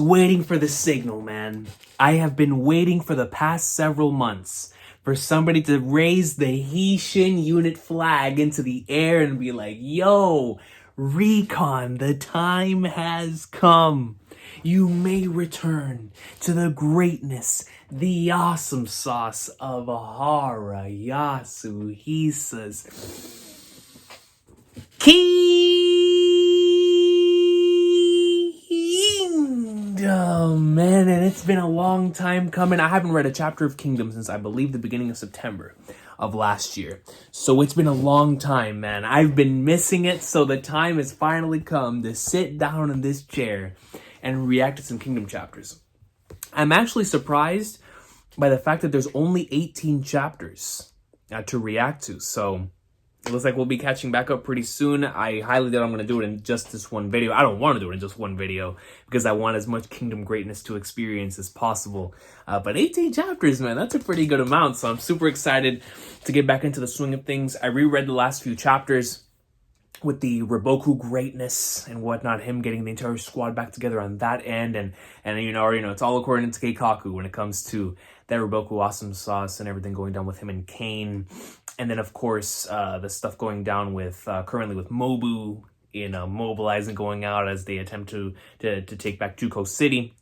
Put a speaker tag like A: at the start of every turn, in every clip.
A: Waiting for the signal, man. I have been waiting for the past several months for somebody to raise the Haitian unit flag into the air and be like, yo, Recon, the time has come. You may return to the greatness, the awesome sauce of Hara Yasuhisa's Kingdom, man, and it's been a long time coming. I haven't read a chapter of Kingdom since I believe the beginning of September of last year. So it's been a long time, man. I've been missing it, so the time has finally come to sit down in this chair and react to some Kingdom chapters. I'm actually surprised by the fact that there's only 18 chapters to react to, so it looks like we'll be catching back up pretty soon. I highly doubt I'm going to do it in just this one video. I don't want to do it in just one video because I want as much Kingdom greatness to experience as possible. But 18 chapters, man, that's a pretty good amount. So I'm super excited to get back into the swing of things. I reread the last few chapters with the Reboku greatness and whatnot, him getting the entire squad back together on that end. And you know, it's all according to Keikaku when it comes to that Reboku awesome sauce and everything going down with him and Kane. And then, of course, the stuff going down with currently with Mobu in mobilizing, going out as they attempt to take back Juko City,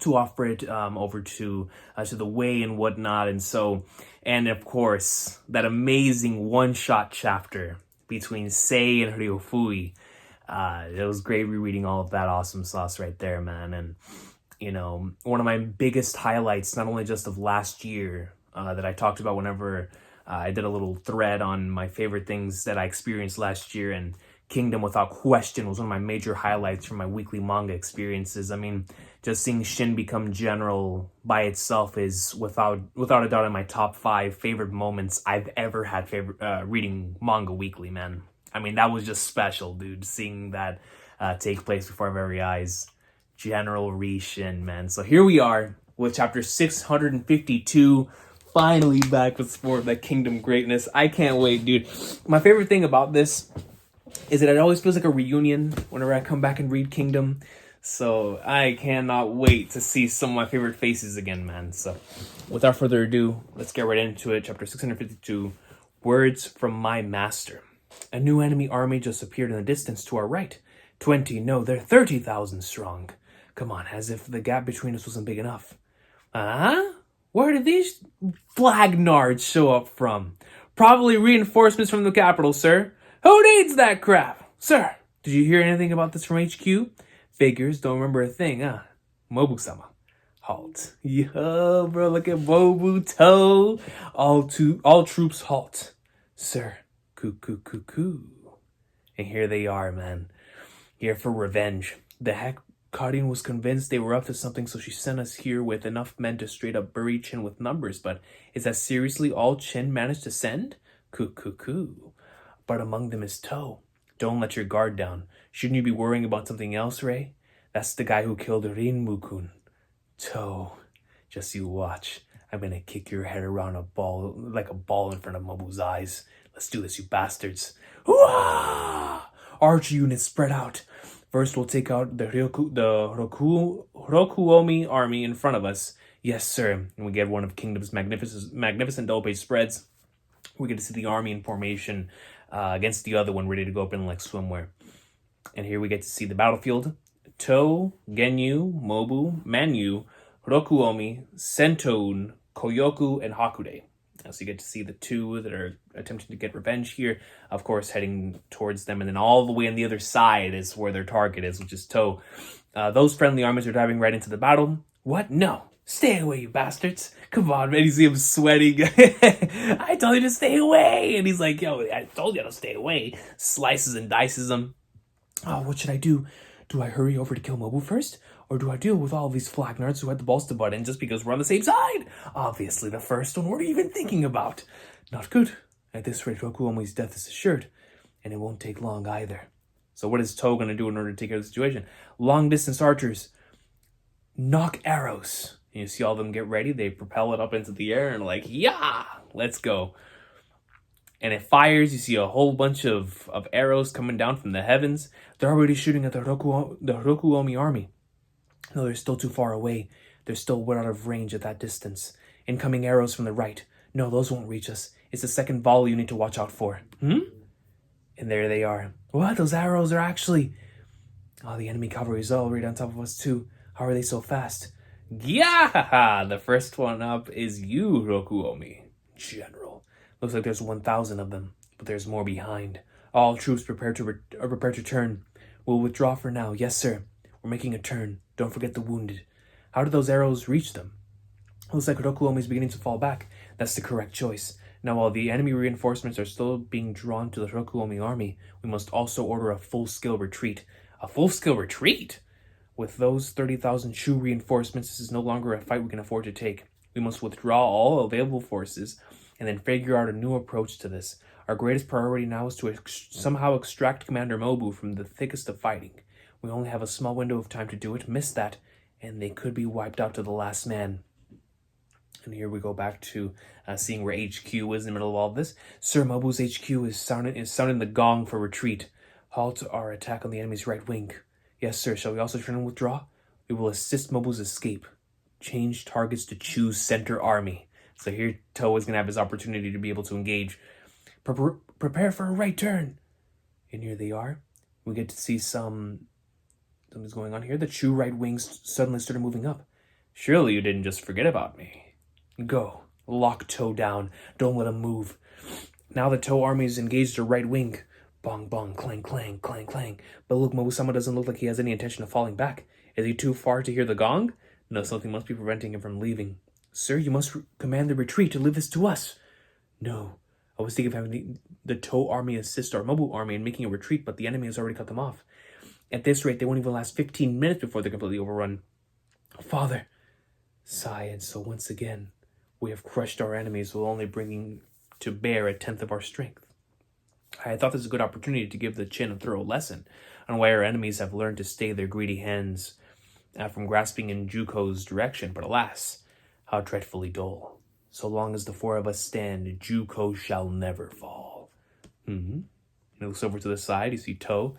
A: to offer it over to the Way and whatnot. And so, and of course, that amazing one-shot chapter between Sei and Ryofui. It was great rereading all of that awesome sauce right there, man. And, you know, one of my biggest highlights, not only just of last year, that I talked about whenever I did a little thread on my favorite things that I experienced last year, and Kingdom without question was one of my major highlights from my weekly manga experiences. I mean, just seeing Shin become general by itself is without a doubt in my top 5 favorite moments I've ever had reading manga weekly, man. I mean, that was just special, dude, seeing that take place before our very eyes. General Rishin, man. So here we are with chapter 652. Finally back with more of that Kingdom greatness. I can't wait, dude. My favorite thing about this is that it always feels like a reunion whenever I come back and read Kingdom. So I cannot wait to see some of my favorite faces again, man. So without further ado, let's get right into it. Chapter 652, Words from My Master. A new enemy army just appeared in the distance to our right. 20, no, they're 30,000 strong. Come on, as if the gap between us wasn't big enough. Huh? Where did these flag nards show up from? Probably reinforcements from the capital, sir. Who needs that crap? Sir, did you hear anything about this from HQ? Figures, don't remember a thing, huh? Mobu-sama. Halt. Yo, bro, look at Mobuto. All troops halt. Sir, coo. And here they are, man. Here for revenge. The heck? Karin was convinced they were up to something, so she sent us here with enough men to straight up bury Chin with numbers. But is that seriously all Chin managed to send? Coo. But among them is To. Don't let your guard down. Shouldn't you be worrying about something else, Ray? That's the guy who killed Rinmu-kun. To. Just you watch. I'm gonna kick your head around like a ball in front of Mobu's eyes. Let's do this, you bastards. Hooah! Archer units spread out. First, we'll take out the Rokuomi army in front of us. Yes, sir. And we get one of Kingdom's magnificent double-page spreads. We get to see the army in formation against the other one, ready to go up in like swimwear. And here we get to see the battlefield. To, Genyu, Mobu, Manyu, Rokuomi, Sentoun, Koyoku, and Hakude. So you get to see the two that are attempting to get revenge here, of course, heading towards them. And then all the way on the other side is where their target is, which is To. Those friendly armies are diving right into the battle. What? No. Stay away, you bastards. Come on, man. You see him sweating. I told you to stay away. And he's like, yo, I told you to stay away. Slices and dices them. Oh, what should I do? Do I hurry over to kill Mobu first? Or do I deal with all of these flag nerds who had the balls to butt in just because we're on the same side? Obviously the first one. What are you even thinking about? Not good. At this rate, Rokuomi's death is assured. And it won't take long either. So what is To going to do in order to take care of the situation? Long distance archers. Knock arrows. And you see all of them get ready. They propel it up into the air and like, yeah, let's go. And it fires. You see a whole bunch of arrows coming down from the heavens. They're already shooting at the Rokuomi army. No, they're still too far away. They're still well out of range at that distance. Incoming arrows from the right. No, those won't reach us. It's the second volley you need to watch out for. And there they are. What? Those arrows are actually... Oh, the enemy cavalry is already on top of us too. How are they so fast? Yeah! The first one up is you, Rokuomi. General. Looks like there's 1,000 of them, but there's more behind. All troops prepare to turn. We'll withdraw for now. Yes, sir. We're making a turn. Don't forget the wounded. How did those arrows reach them? Looks like Rokuomi is beginning to fall back. That's the correct choice. Now, while the enemy reinforcements are still being drawn to the Rokuomi army, we must also order a full-scale retreat. A full-scale retreat? With those 30,000 Shu reinforcements, this is no longer a fight we can afford to take. We must withdraw all available forces and then figure out a new approach to this. Our greatest priority now is to somehow extract Commander Mobu from the thickest of fighting. We only have a small window of time to do it. Miss that, and they could be wiped out to the last man. And here we go back to seeing where HQ is in the middle of all this. Sir, Mobu's HQ is sounding the gong for retreat. Halt our attack on the enemy's right wing. Yes, sir. Shall we also turn and withdraw? We will assist Mobu's escape. Change targets to choose center army. So here Toa is going to have his opportunity to be able to engage. Prepare for a right turn. And here they are. We get to see something's going on here. The Chu right wings suddenly started moving up. Surely you didn't just forget about me. Go. Lock Toe down. Don't let him move. Now the Toe army is engaged their right wing. Bong, bong, clang, clang, clang, clang. But look, Mobu-sama doesn't look like he has any intention of falling back. Is he too far to hear the gong? No, something must be preventing him from leaving. Sir, you must command the retreat to leave this to us. No. I was thinking of having the Toe army assist our Mobu army in making a retreat, but the enemy has already cut them off. At this rate, they won't even last 15 minutes before they're completely overrun. Father. Sigh, and so once again, we have crushed our enemies while only bringing to bear a tenth of our strength. I thought this was a good opportunity to give the Chin a thorough lesson on why our enemies have learned to stay their greedy hands from grasping in Juko's direction, but alas, how dreadfully dull. So long as the four of us stand, Juko shall never fall. He looks over to the side, you see Toe,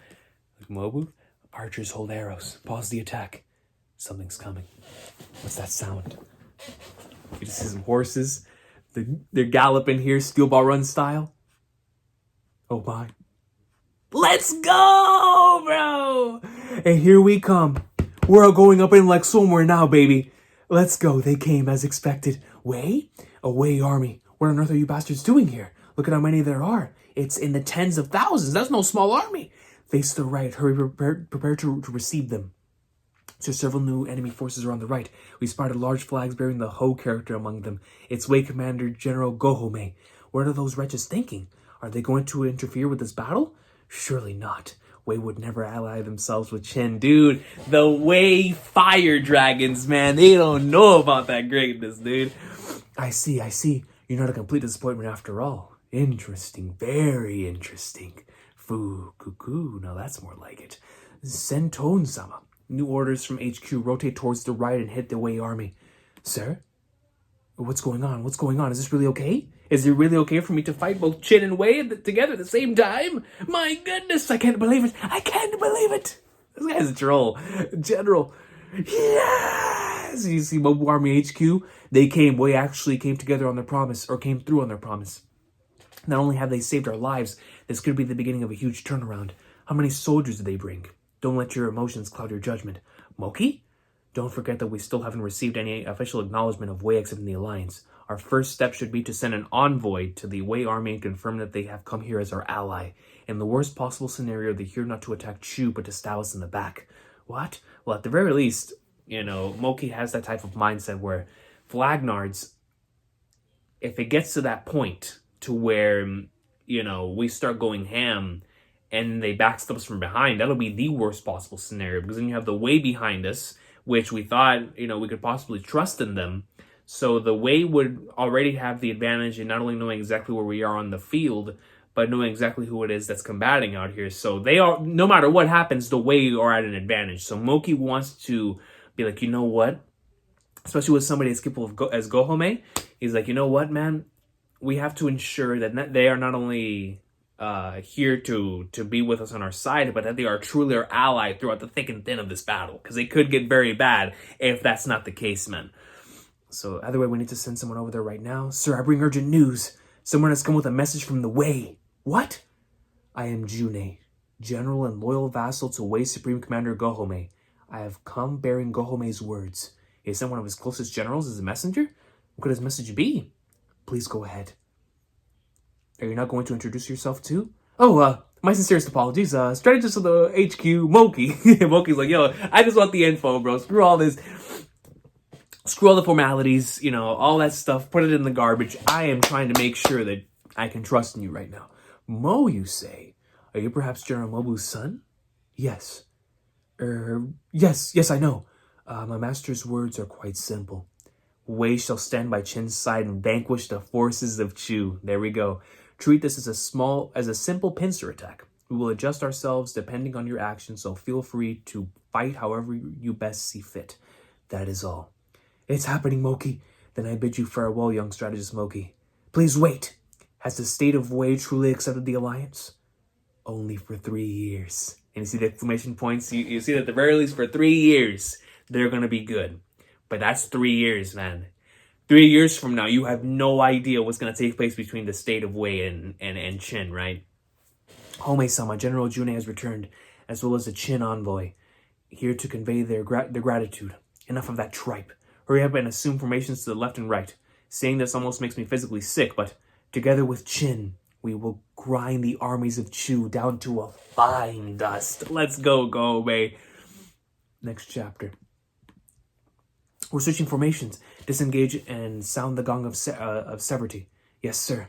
A: Mobu. Archers hold arrows. Pause the attack. Something's coming. What's that sound? You just see some horses. They're galloping here, steel ball run style. Oh my. Let's go, bro! And here we come. We're going up in like somewhere now, baby. Let's go. They came as expected. Way? A Wei army. What on earth are you bastards doing here? Look at how many there are. It's in the tens of thousands. That's no small army. Face to the right. Hurry, prepare to receive them. So several new enemy forces are on the right. We spotted large flags bearing the Ho character among them. It's Wei Commander General Gohome. What are those wretches thinking? Are they going to interfere with this battle? Surely not. Wei would never ally themselves with Qin. Dude, the Wei fire dragons, man. They don't know about that greatness, dude. I see. You're not a complete disappointment after all. Interesting. Very interesting. Fu cuckoo. Now that's more like it. Senton-sama. New orders from HQ. Rotate towards the right and hit the Wei army. Sir? What's going on? Is this really okay? Is it really okay for me to fight both Qin and Wei together at the same time? My goodness, I can't believe it. This guy's a troll. General. Yes! You see Mobu Army HQ? Wei actually came together on their promise, or came through on their promise. Not only have they saved our lives, this could be the beginning of a huge turnaround. How many soldiers did they bring? Don't let your emotions cloud your judgment. Moki? Don't forget that we still haven't received any official acknowledgement of Wei exiting the alliance. Our first step should be to send an envoy to the Wei army and confirm that they have come here as our ally. In the worst possible scenario, they're here not to attack Chu, but to stab us in the back. What? Well, at the very least, Moki has that type of mindset where Flagnards, if it gets to that point to where, we start going ham and they backstab us from behind, that'll be the worst possible scenario, because then you have the Wei behind us, which we thought, we could possibly trust in them. So the Wei would already have the advantage in not only knowing exactly where we are on the field, but knowing exactly who it is that's combating out here. So they are, no matter what happens, the Wei are at an advantage. So Moki wants to be like, you know what? Especially with somebody as capable as Gohome, he's like, you know what, man? We have to ensure that they are not only here to be with us on our side, but that they are truly our ally throughout the thick and thin of this battle, because it could get very bad if that's not the case, man. So either way, we need to send someone over there right now. Sir, I bring urgent news. Someone has come with a message from the Wei. What? I am June, general and loyal vassal to Wei Supreme Commander Gohome. I have come bearing Gohome's words. He has sent one of his closest generals as a messenger? What could his message be? Please go ahead. Are you not going to introduce yourself too? Oh, my sincerest apologies. Strategist of the HQ, Moki. Moki's like, yo, I just want the info, bro. Screw all this. Screw all the formalities, all that stuff. Put it in the garbage. I am trying to make sure that I can trust in you right now. Mo, you say? Are you perhaps General Mobu's son? Yes. Yes, I know. My master's words are quite simple. Wei shall stand by Qin's side and vanquish the forces of Chu. There we go. Treat this as a simple pincer attack. We will adjust ourselves depending on your actions, so feel free to fight however you best see fit. That is all. It's happening, Moki. Then I bid you farewell, young strategist Moki. Please wait. Has the state of Wei truly accepted the alliance? Only for 3 years. And you see the exclamation points? You see that at the very least for 3 years, they're going to be good. But that's 3 years, man. 3 years from now, you have no idea what's going to take place between the state of Wei and Qin, right? Home-sama, General June has returned, as well as the Qin envoy, here to convey their gratitude. Enough of that tripe. Hurry up and assume formations to the left and right. Saying this almost makes me physically sick, but together with Qin, we will grind the armies of Chu down to a fine dust. Let's go, Wei. Next chapter. We're switching formations. Disengage and sound the gong of severity. Yes, sir.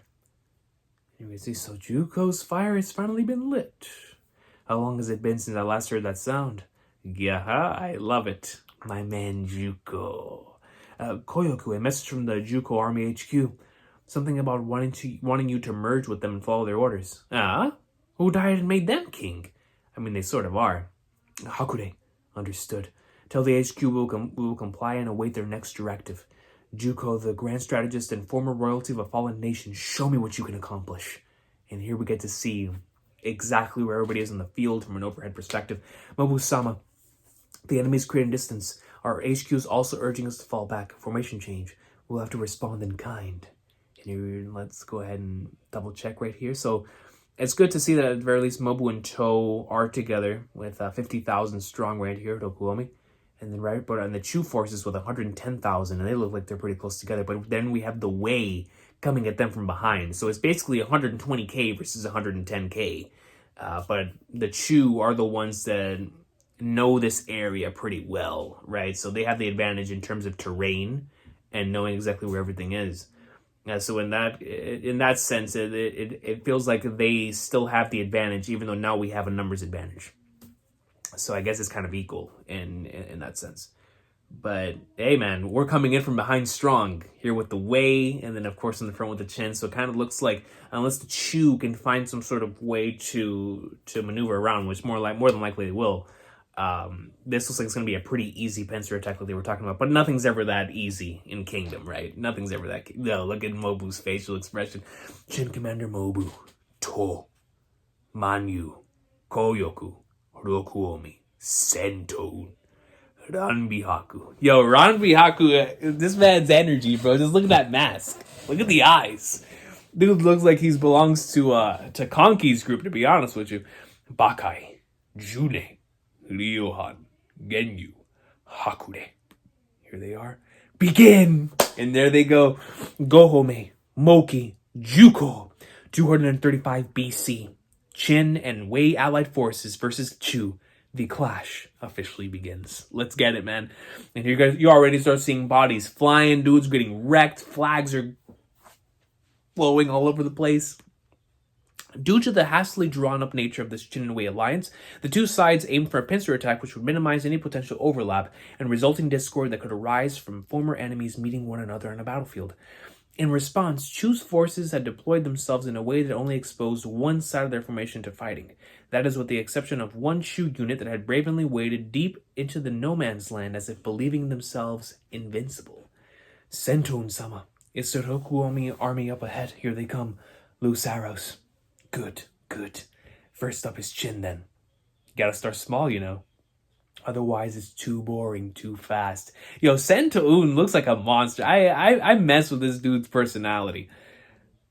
A: Anyways, so Juko's fire has finally been lit. How long has it been since I last heard that sound? Yeah, I love it. My man Juko. Koyoku, a message from the Juko Army HQ. Something about wanting you to merge with them and follow their orders. Who died and made them king? I mean, they sort of are. Hakude. Understood. Tell the HQ we will comply and await their next directive. Juko, the grand strategist and former royalty of a fallen nation, show me what you can accomplish. And here we get to see exactly where everybody is in the field from an overhead perspective. Mobu-sama, the enemy's creating distance. Our HQ is also urging us to fall back. Formation change. We'll have to respond in kind. And here, let's go ahead and double check right here. So it's good to see that at the very least Mobu and To are together with 50,000 strong right here at Okuomi. And then and the Chu forces with 110,000, and they look like they're pretty close together. But then we have the Wei coming at them from behind. So it's basically 120k versus 110k. But the Chu are the ones that know this area pretty well, right? So they have the advantage in terms of terrain and knowing exactly where everything is. So in that sense, it feels like they still have the advantage, even though now we have a numbers advantage. So I guess it's kind of equal in that sense. But hey, man, we're coming in from behind strong here with the Wei, and then of course in the front with the Qin. So it kind of looks like unless the Chu can find some sort of way to maneuver around, which more than likely they will. This looks like it's going to be a pretty easy pincer attack like they were talking about, but nothing's ever that easy in Kingdom, right? Nothing's ever that. No, look at Mobu's facial expression. Qin Commander Mobu, To, Manyu, Koyoku, Rokuomi, Senton, Ranbihaku. Yo, Ranbihaku, this man's energy, bro. Just look at that mask. Look at the eyes. Dude looks like he belongs to Konki's group, to be honest with you. Bakai, June, Ryohan, Genyu, Hakude. Here they are. Begin! And there they go. Gohome, Moki, Juko, 235 BC. Qin and Wei allied forces versus Chu. The clash officially begins. Let's get it, man. And here you already start seeing bodies flying, dudes getting wrecked, flags are flowing all over the place. Due to the hastily drawn-up nature of this Qin and Wei alliance, the two sides aimed for a pincer attack which would minimize any potential overlap and resulting discord that could arise from former enemies meeting one another on a battlefield. In response, Chu's forces had deployed themselves in a way that only exposed one side of their formation to fighting. That is with the exception of one Chu unit that had bravely waded deep into the no man's land as if believing themselves invincible. Senton-sama, is the Rokuomi army up ahead? Here they come. Loose arrows. Good. good. First up is Chin then. Gotta start small, Otherwise, it's too boring, too fast. Sento-un looks like a monster. I mess with this dude's personality.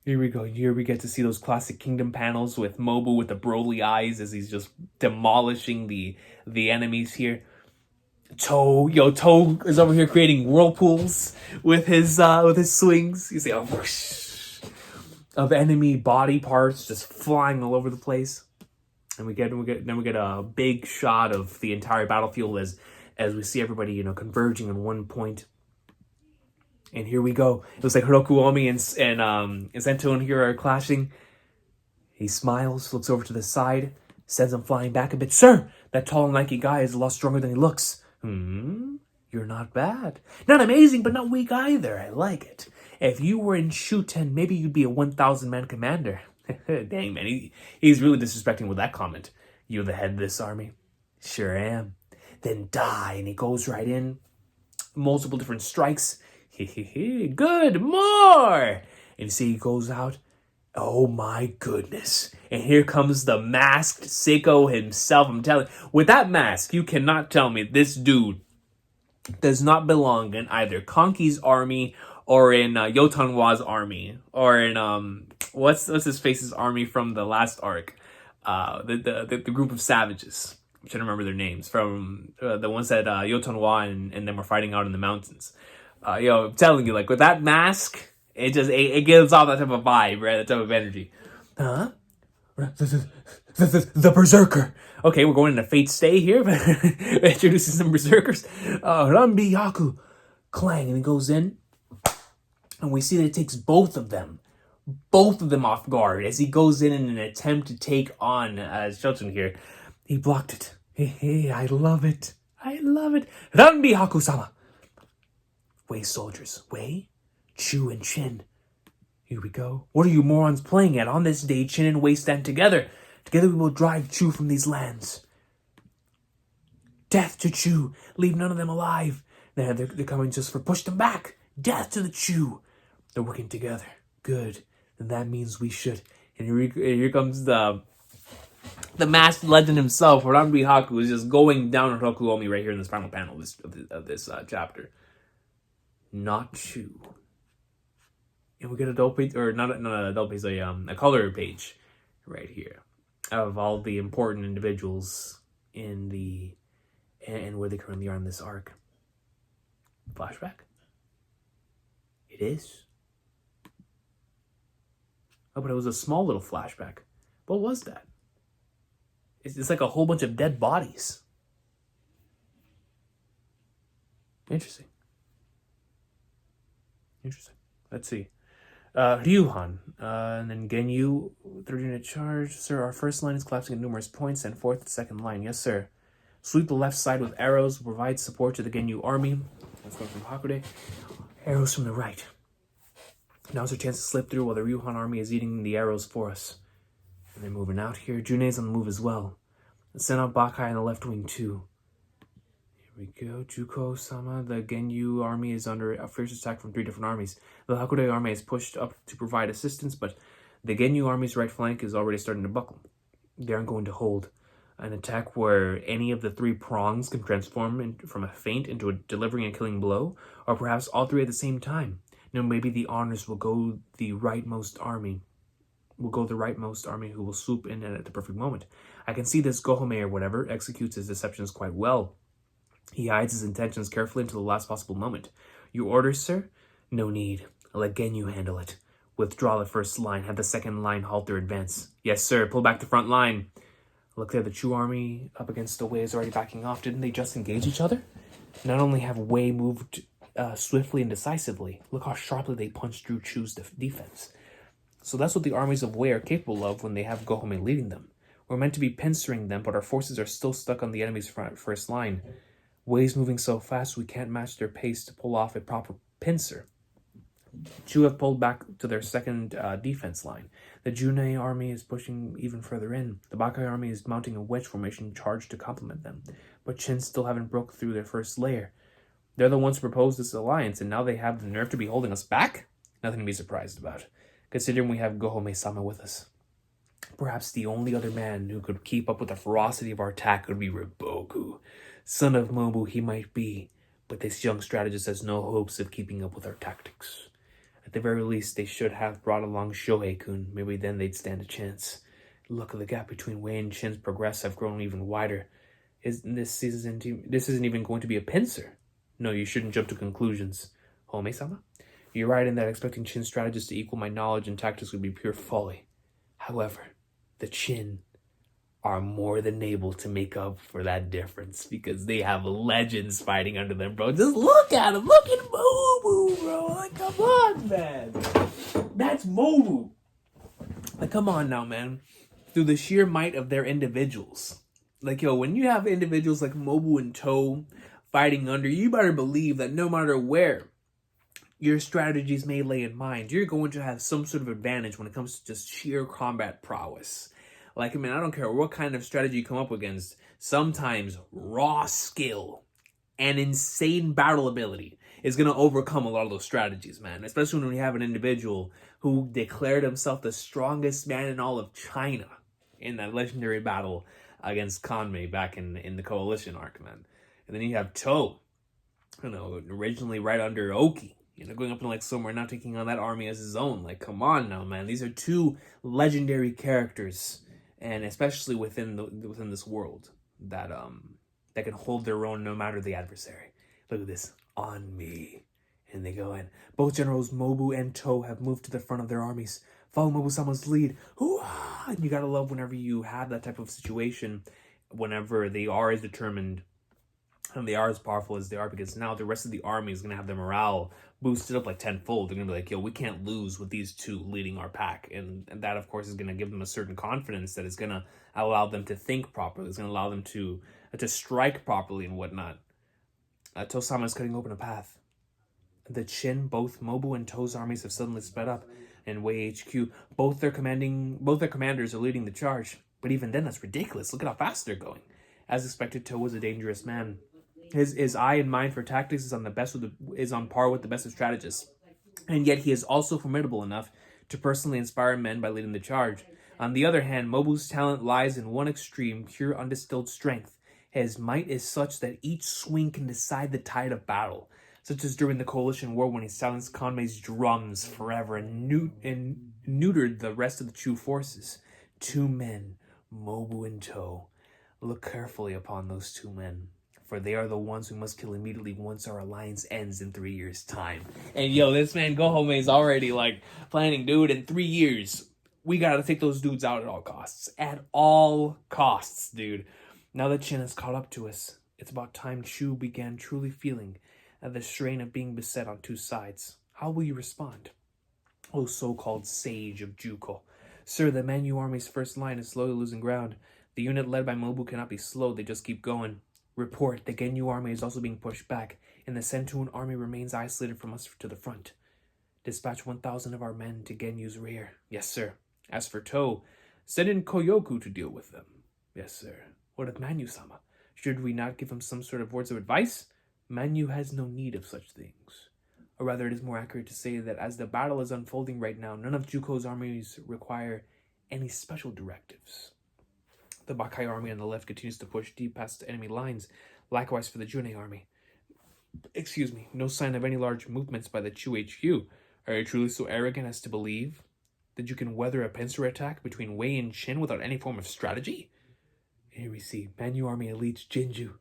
A: Here we go. Here we get to see those classic Kingdom panels with Mobu with the Broly eyes as he's just demolishing the enemies here. Toe is over here creating whirlpools with his swings. You see a whoosh of enemy body parts just flying all over the place. And we get a big shot of the entire battlefield as we see everybody, converging in one point. And here we go. It looks like Hiroku-Omi and Sento and here are clashing. He smiles, looks over to the side, sends him flying back a bit. Sir, that tall and lanky guy is a lot stronger than he looks. You're not bad. Not amazing, but not weak either. I like it. If you were in Shuten, maybe you'd be a 1,000-man commander. Dang, man, he's really disrespecting with that comment. You're the head of this army? Sure am. Then die, and he goes right in. Multiple different strikes. Good, more! And you see he goes out. Oh my goodness. And here comes the masked Seiko himself. I'm telling you, with that mask, you cannot tell me this dude does not belong in either Konki's army or in Yotanwa's army or in what's his face's army from the last arc, the group of savages. I'm trying to remember their names from the ones that Yotanwa and them were fighting out in the mountains. I'm telling you, like with that mask, it gives off that type of vibe, right? That type of energy. Huh? The Berserker. Okay, we're going into Fate Stay here. Introducing some Berserkers. Rambi Yaku. Clang, and he goes in. And we see that it takes both of them off guard as he goes in an attempt to take on Shotun here. He blocked it. Hey, I love it. Rambi Haku-sama. Wei soldiers. Wei, Chu, and Chin. Here we go. What are you morons playing at? On this day, Chin and Wei stand together. Together we will drive Chu from these lands. Death to Chu. Leave none of them alive. They're coming just for push them back. Death to the Chu. They're working together. Good. And that means we should. And here comes the masked legend himself. Rambi Haku is just going down on Hiroku-Omi right here in this final panel of this chapter. Not Chu. And we get a double page, or not a double page, a color page right here of all the important individuals and where they currently are in this arc. Flashback? It is. Oh, but it was a small little flashback. What was that? It's like a whole bunch of dead bodies. Interesting. Let's see. Ryuhan, and then Genyu, third unit charge. Sir, our first line is collapsing at numerous points, and fourth, second line. Yes, sir. Sweep the left side with arrows, provide support to the Genyu army. That's going from Hakude. Arrows from the right. Now's our chance to slip through while the Ryuhan army is eating the arrows for us. And they're moving out here. June's on the move as well. And send out Bakai on the left wing too. Here we go. Juko-sama, the Genyu army is under a fierce attack from 3 different armies. The Hakude army is pushed up to provide assistance, but the Genyu army's right flank is already starting to buckle. They aren't going to hold an attack where any of the 3 prongs can transform from a feint into a delivering and killing blow, or perhaps all 3 at the same time. No, maybe the honors will go the rightmost army who will swoop in at the perfect moment. I can see this Gohome or whatever executes his deceptions quite well. He hides his intentions carefully until the last possible moment. Your orders, sir? No need. Let Genyu handle it. Withdraw the first line. Have the second line halt their advance. Yes, sir. Pull back the front line. Look there, the Chu army up against the Wei is already backing off. Didn't they just engage each other? Not only have Wei moved swiftly and decisively, look how sharply they punched through Chu's defense. So that's what the armies of Wei are capable of when they have Gohome leading them. We're meant to be pincering them, but our forces are still stuck on the enemy's first line. Wei's moving so fast we can't match their pace to pull off a proper pincer. Chu have pulled back to their second defense line. The June army is pushing even further in. The Bakai army is mounting a wedge formation charge to complement them. But Chin still haven't broke through their first layer. They're the ones who proposed this alliance, and now they have the nerve to be holding us back? Nothing to be surprised about, considering we have Gohome-sama with us. Perhaps the only other man who could keep up with the ferocity of our attack would be Riboku. Son of Mobu he might be, but this young strategist has no hopes of keeping up with our tactics. At the very least, they should have brought along Shohei-kun. Maybe then they'd stand a chance. Look, the gap between Wei and Shin's progress have grown even wider. This isn't even going to be a pincer. No, you shouldn't jump to conclusions. Home-sama? You're right in that expecting Chin strategists to equal my knowledge and tactics would be pure folly. However, the Chin are more than able to make up for that difference because they have legends fighting under them, bro. Just look at them. Look at Mobu, bro. Like, come on, man. That's Mobu. Like, come on now, man. Through the sheer might of their individuals. Like, yo, when you have individuals like Mobu and Toe fighting under, you better believe that no matter where your strategies may lay in mind, you're going to have some sort of advantage when it comes to just sheer combat prowess. Like, I mean, I don't care what kind of strategy you come up against. Sometimes raw skill and insane battle ability is going to overcome a lot of those strategies, man. Especially when we have an individual who declared himself the strongest man in all of China in that legendary battle against Kanmei back in the Coalition arc, man. And then you have To, originally right under Oki. Going up in like somewhere, now taking on that army as his own. Like, come on now, man. These are two legendary characters, and especially within this world that can hold their own no matter the adversary. Look at this. On me. And they go in. Both generals Mobu and To have moved to the front of their armies. Follow Mobu-sama's lead. Hoo-ah! And you gotta love whenever you have that type of situation, whenever they are as determined and they are as powerful as they are, because now the rest of the army is going to have their morale boosted up like tenfold. They're going to be like, yo, we can't lose with these two leading our pack. And that, of course, is going to give them a certain confidence that is going to allow them to think properly. It's going to allow them to strike properly and whatnot. To-sama is cutting open a path. The Chin, both Mobu and To's armies have suddenly sped up. And Wei HQ, both their commanders are leading the charge. But even then, that's ridiculous. Look at how fast they're going. As expected, To was a dangerous man. His eye and mind for tactics is on par with the best of strategists, and yet he is also formidable enough to personally inspire men by leading the charge. On the other hand, Mobu's talent lies in one extreme, pure undistilled strength. His might is such that each swing can decide the tide of battle, such as during the Coalition War when he silenced Kanmei's drums forever and neutered the rest of the Chu forces. Two men, Mobu and To. Look carefully upon those two men, for they are the ones we must kill immediately once our alliance ends in 3 years' time. And yo, this man Gohome is already like planning, dude, in 3 years, we gotta take those dudes out at all costs. At all costs, dude. Now that Chin has caught up to us, it's about time Chu began truly feeling the strain of being beset on two sides. How will you respond? O so-called sage of Juko. Sir, the Manyu army's first line is slowly losing ground. The unit led by Mobu cannot be slowed, they just keep going. Report, the Genyu army is also being pushed back, and the Sentuan army remains isolated from us to the front. Dispatch 1,000 of our men to Genyu's rear. Yes, sir. As for To, send in Koyoku to deal with them. Yes, sir. What of Manyu-sama? Should we not give him some sort of words of advice? Manyu has no need of such things. Or rather, it is more accurate to say that as the battle is unfolding right now, none of Juko's armies require any special directives. The Bakai army on the left continues to push deep past enemy lines. Likewise for the Junei army. No sign of any large movements by the Chu HQ. Are you truly so arrogant as to believe that you can weather a pincer attack between Wei and Chin without any form of strategy? Here we see Manyu army elites Jinju,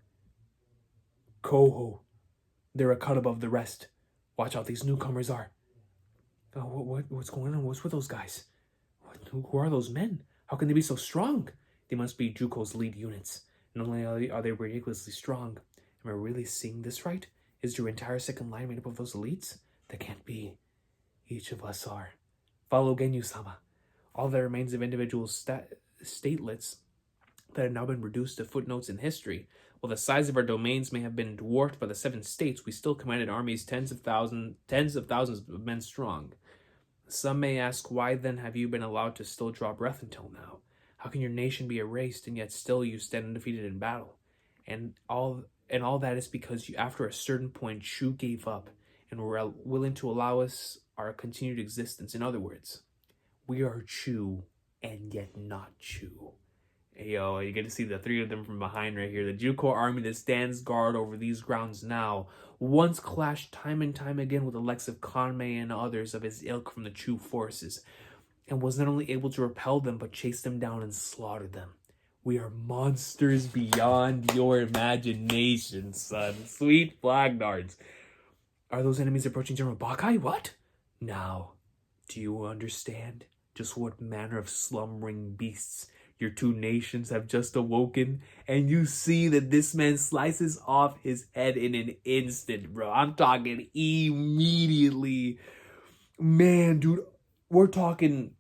A: Koho. They're a cut above the rest. Watch out, these newcomers are. What's going on? What's with those guys? Who are those men? How can they be so strong? They must be Juko's lead units. Not only are they ridiculously strong, am I really seeing this right? Is your entire second line made up of those elites? That can't be. Each of us are. Follow Genyu-sama. All that remains of individual statelets that have now been reduced to footnotes in history. While the size of our domains may have been dwarfed by the 7 states, we still commanded armies tens of thousands of men strong. Some may ask, why then have you been allowed to still draw breath until now? How can your nation be erased and yet still you stand undefeated in battle? And all that is because you, after a certain point, Chu gave up and were willing to allow us our continued existence. In other words, we are Chu and yet not Chu. Yo, you get to see the three of them from behind right here. The Juko army that stands guard over these grounds now once clashed time and time again with the likes of Kanmei and others of his ilk from the Chu forces, and was not only able to repel them, but chase them down and slaughter them. We are monsters beyond your imagination, son. Sweet flag darts. Are those enemies approaching General Bakai? What? Now, do you understand just what manner of slumbering beasts your two nations have just awoken? And you see that this man slices off his head in an instant, bro. I'm talking immediately. Man, dude, we're talking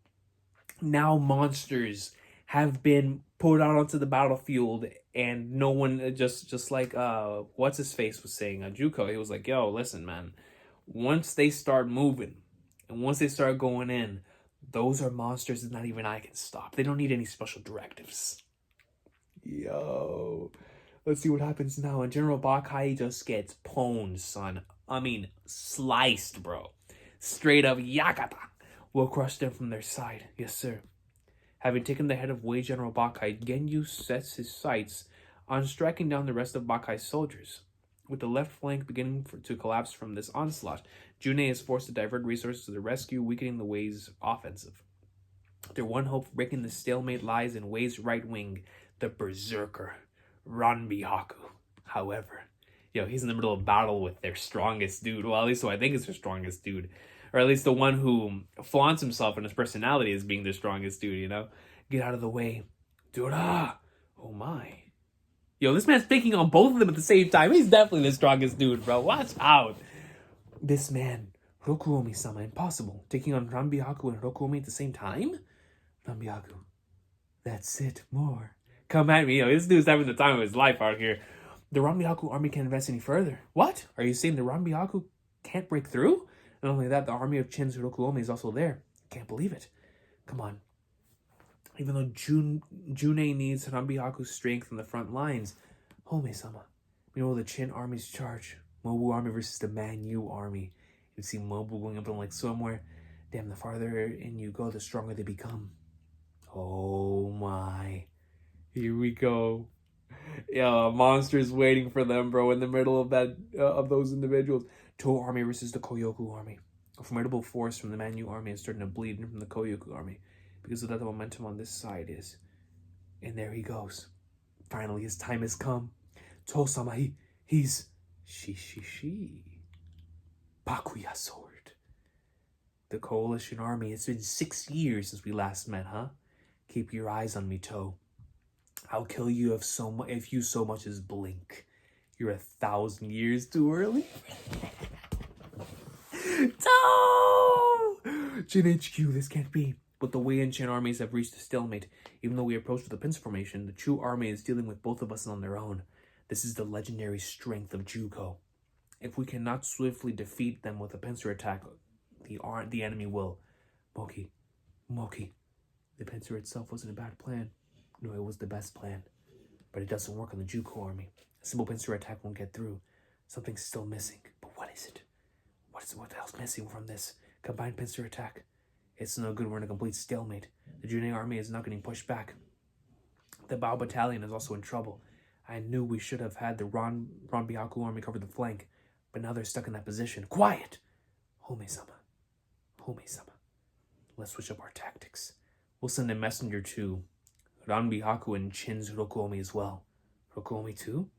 A: now monsters have been put out onto the battlefield, and no one, just like what's his face was saying, Juko, he was like, yo, listen, man, once they start moving and once they start going in, those are monsters that not even I can stop. They don't need any special directives. Yo, let's see what happens now. And General Bakai just gets pwned, son. I mean, sliced, bro. Straight up yakata. We'll crush them from their side. Yes, sir. Having taken the head of Wei General Bakai, Genyu sets his sights on striking down the rest of Bakai's soldiers. With the left flank beginning to collapse from this onslaught, Junei is forced to divert resources to the rescue, weakening the Wei's offensive. Their one hope for breaking the stalemate lies in Wei's right wing, the berserker, Ranbihaku. However, he's in the middle of battle with their strongest dude. Well, at least so I think it's their strongest dude. Or at least the one who flaunts himself in his personality as being the strongest dude, Get out of the way. Dura! Oh my. This man's thinking on both of them at the same time. He's definitely the strongest dude, bro. Watch out. This man, Rokuomi-sama, impossible. Taking on Ranbihaku and Rokuomi at the same time? Ranbihaku, that's it, more. Come at me. This dude's having the time of his life out here. The Ranbihaku army can't advance any further. What? Are you saying the Ranbihaku can't break through? Not only that, the army of Chin's Rokuomi is also there. Can't believe it. Come on. Even though Junei needs Ranbihaku's strength from the front lines, Home-sama. Meanwhile, the Chin army's charge. Mobu army versus the Man-Yu army. You see Mobu going up to like somewhere. Damn, the farther in you go, the stronger they become. Oh my. Here we go. Monsters waiting for them, bro, in the middle of that of those individuals. Toho army versus the Koyoku army. A formidable force from the Man-Yu army is starting to bleed in from the Koyoku army because of that the momentum on this side is. And there he goes. Finally, his time has come. Toho-sama, he's... She. Bakuya sword. The coalition army, it's been 6 years since we last met, huh? Keep your eyes on me, To. I'll kill you if you so much as blink. You're 1,000 years too early. No! Jin HQ, this can't be. But the Wei and Chin armies have reached a stalemate. Even though we approached with a pincer formation, the Chu army is dealing with both of us on their own. This is the legendary strength of Juko. If we cannot swiftly defeat them with a pincer attack, the enemy will. Moki. The pincer itself wasn't a bad plan. No, it was the best plan. But it doesn't work on the Juko army. A simple pincer attack won't get through. Something's still missing. But what is it? What the hell's missing from this combined pincer attack? It's no good, we're in a complete stalemate. The Junei army is not getting pushed back. The Bao battalion is also in trouble. I knew we should have had the Ranbihaku army cover the flank, but now they're stuck in that position. Quiet! Home-sama. Let's switch up our tactics. We'll send a messenger to Ranbihaku and Chin's Rokuomi as well. Rokuomi too?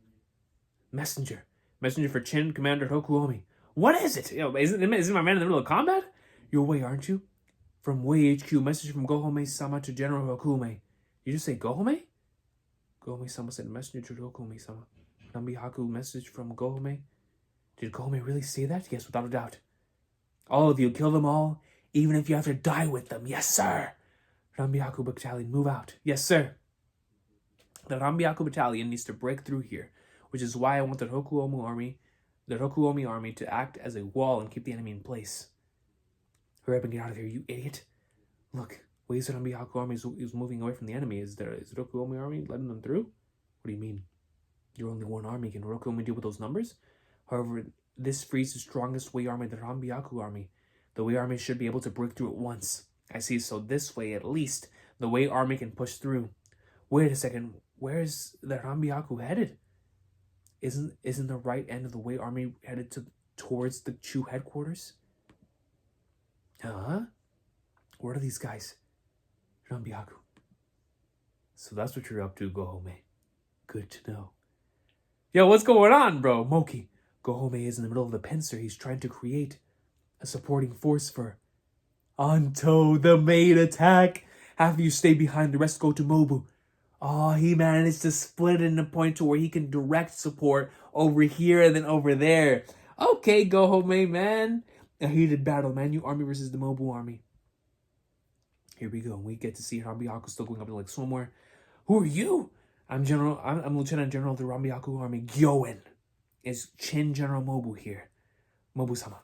A: Messenger for Chin, Commander Rokuomi. What is it? Isn't my man in the middle of combat? You're Wei, aren't you? From Wei HQ, message from Gohome-sama to General Rokuomi. You just say Gohome? Gohome-sama sent a messenger to Rokuomi-sama. Ranbihaku message from Gohome. Did Gohome really say that? Yes, without a doubt. All of you, kill them all, even if you have to die with them. Yes, sir. Ranbihaku battalion, move out. Yes, sir. The Ranbihaku battalion needs to break through here, which is why I want the Rokuomi army to act as a wall and keep the enemy in place. Hurry up and get out of here, you idiot. Look, Wei's Ranbihaku army is moving away from the enemy. Is the Rokuomi army letting them through? What do you mean? You're only one army. Can Rokuomi deal with those numbers? However, this frees the strongest Wei army, the Ranbihaku army. The Wei army should be able to break through at once. I see, so this way, at least, The Wei army can push through. Wait a second. Where's the Rambiaku headed? Isn't the right end of the Wei army headed towards the Chu headquarters? Huh? What are these guys? Rambiaku. So that's what you're up to, Gohome. Good to know. Yo, what's going on, bro? Moki. Gohome is in the middle of the pincer. He's trying to create a supporting force for Anto, the main attack. Half of you stay behind, the rest go to Mobu. Oh, he managed to split it in a point to where he can direct support over here and then over there. Okay, Gohome, man. A heated battle, Manu army versus the Mobu army. Here we go. We get to see Rambiaku still going up to like somewhere. Who are you? I'm Lieutenant General of the Rambiaku army. Gyoen is Chin General Mobu here. Mobu-sama.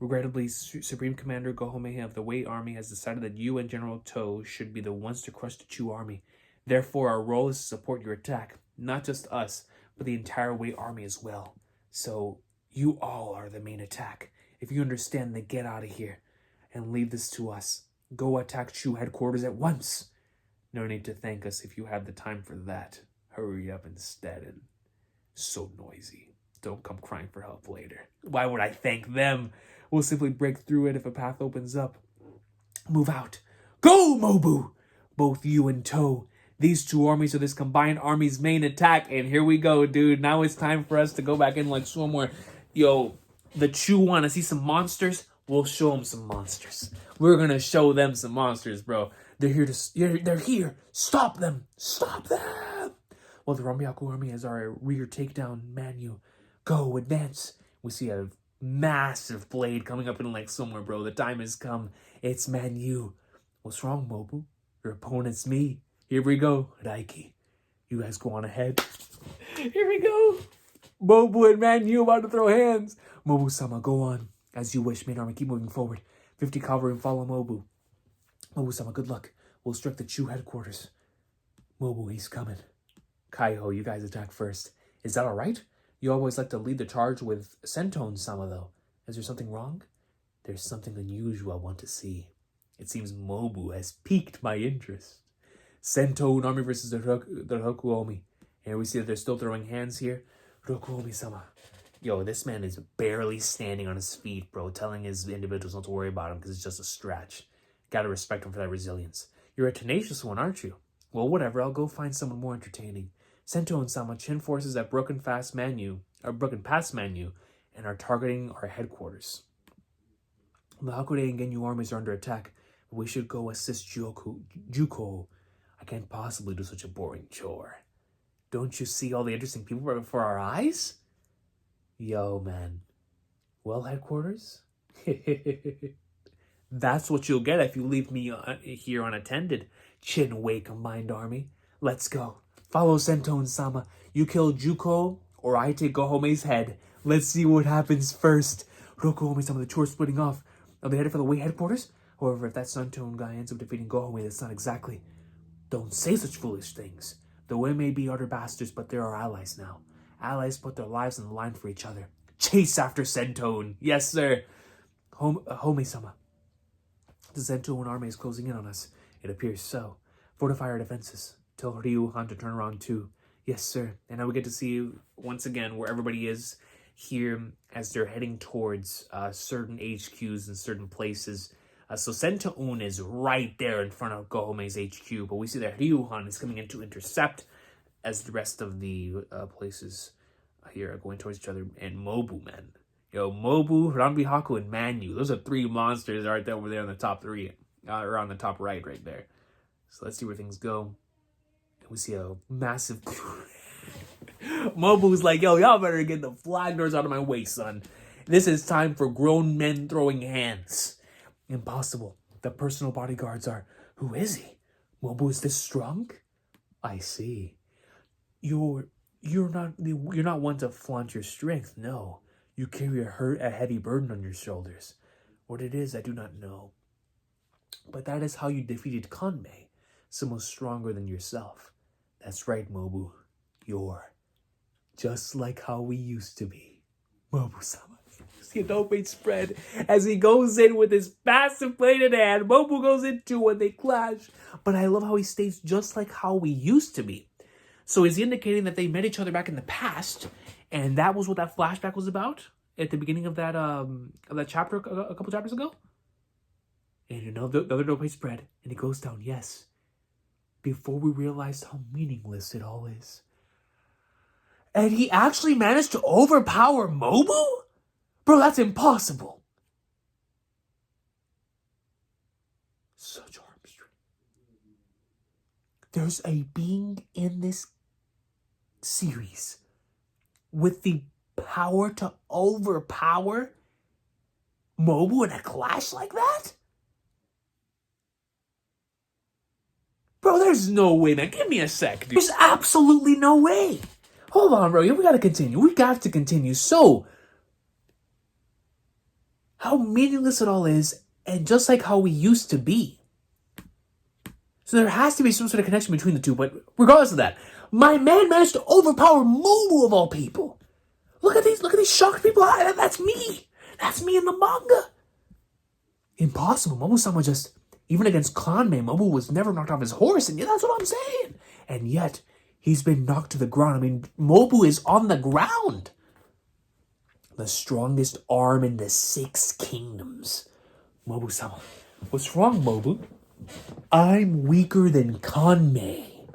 A: Regrettably, Supreme Commander Gohome of the Wei Army has decided that you and General To should be the ones to crush the Chu army. Therefore, our role is to support your attack. Not just us, but the entire Wei Army as well. So, you all are the main attack. If you understand, then get out of here and leave this to us. Go attack Chu headquarters at once. No need to thank us if you have the time for that. Hurry up instead and so noisy. Don't come crying for help later. Why would I thank them? We'll simply break through it if a path opens up. Move out. Go, Mobu! Both you and To. These two armies are this combined army's main attack. And here we go, dude. Now it's time for us to go back in like somewhere. Yo, the Chu want to see some monsters? We'll show them some monsters. We're going to show them some monsters, bro. They're here. Stop them. Stop them. Well, the Rambiaku army has our rear takedown, Manu. Go, advance. We see a massive blade coming up in like somewhere, bro. The time has come. It's Manu. What's wrong, Mobu? Your opponent's me. Here we go, Raiki. You guys go on ahead. Here we go. Mobu and Manu about to throw hands. Mobu-sama, go on. As you wish, main army, keep moving forward. 50 cavalry and follow Mobu. Mobu-sama, good luck. We'll strike the Chu headquarters. Mobu, he's coming. Kaiho, you guys attack first. Is that alright? You always like to lead the charge with Senton-sama, though. Is there something wrong? There's something unusual I want to see. It seems Mobu has piqued my interest. Senton army versus the Rokuomi. And we see that they're still throwing hands here. Rokuomi-sama. Yo, this man is barely standing on his feet, bro, telling his individuals not to worry about him because it's just a stretch. Gotta respect him for that resilience. You're a tenacious one, aren't you? Well, whatever, I'll go find someone more entertaining. Sento and Sama Chin forces at Broken Pass Manu, and are targeting our headquarters. The Hakude and Genyu armies are under attack, but we should go assist Juko. I can't possibly do such a boring chore. Don't you see all the interesting people right before our eyes? Yo, man. Well, headquarters? That's what you'll get if you leave me here unattended. Chin-Wei combined army. Let's go. Follow Senton-sama. You kill Juko, or I take Gohome's head. Let's see what happens first. Rokuomi-sama, the tour splitting off. Are they headed for the Wei headquarters? However, if that Senton guy ends up defeating Gohome, that's not exactly. Don't say such foolish things. The Wei may be utter bastards, but they're our allies now. Allies put their lives on the line for each other. Chase after Senton. Yes, sir. Home-sama. The Senton army is closing in on us. It appears so. Fortify our defenses. Tell Ryuhan to turn around too. Yes, sir. And now we get to see once again where everybody is here as they're heading towards certain HQs in certain places. So Senton is right there in front of Gohome's HQ, but we see that Ryuhan is coming in to intercept as the rest of the places here are going towards each other. And Mobu, man. Yo, Mobu, Ranbihaku, and Manu. Those are three monsters right there over there on the top three. Or on the top right there. So let's see where things go. And we see a massive... Mobu's like, yo, y'all better get the flag doors out of my way, son. This is time for grown men throwing hands. Impossible. The personal bodyguards are... Who is he? Mobu is this strong? I see. You're not one to flaunt your strength, no. You carry a heavy burden on your shoulders. What it is, I do not know. But that is how you defeated Kanmei, someone stronger than yourself. That's right, Mobu. You're just like how we used to be. Mobu-sama. see a no-fate spread as he goes in with his massive blade in hand. Mobu goes in too when they clash. But I love how he states just like how we used to be. So is he indicating that they met each other back in the past, and that was what that flashback was about at the beginning of that chapter a couple chapters ago? And the other no-fate spread, and it goes down, yes. Before we realized how meaningless it all is. And he actually managed to overpower Mobu? Bro, that's impossible. Such arm strength. There's a being in this series with the power to overpower Mobu in a clash like that? Bro, there's no way, man. Give me a sec, dude. There's absolutely no way. Hold on, bro. We gotta continue. We got to continue. So, how meaningless it all is, and just like how we used to be. So there has to be some sort of connection between the two, but regardless of that, my man managed to overpower Mobu of all people. Look at these shocked people. That's me. That's me in the manga. Impossible. Mobu-sama just... Even against Kanmei, Mobu was never knocked off his horse, and yeah, that's what I'm saying. And yet, he's been knocked to the ground. I mean, Mobu is on the ground. The strongest arm in the 6 kingdoms. Mobu-sama. What's wrong, Mobu? I'm weaker than Kanmei.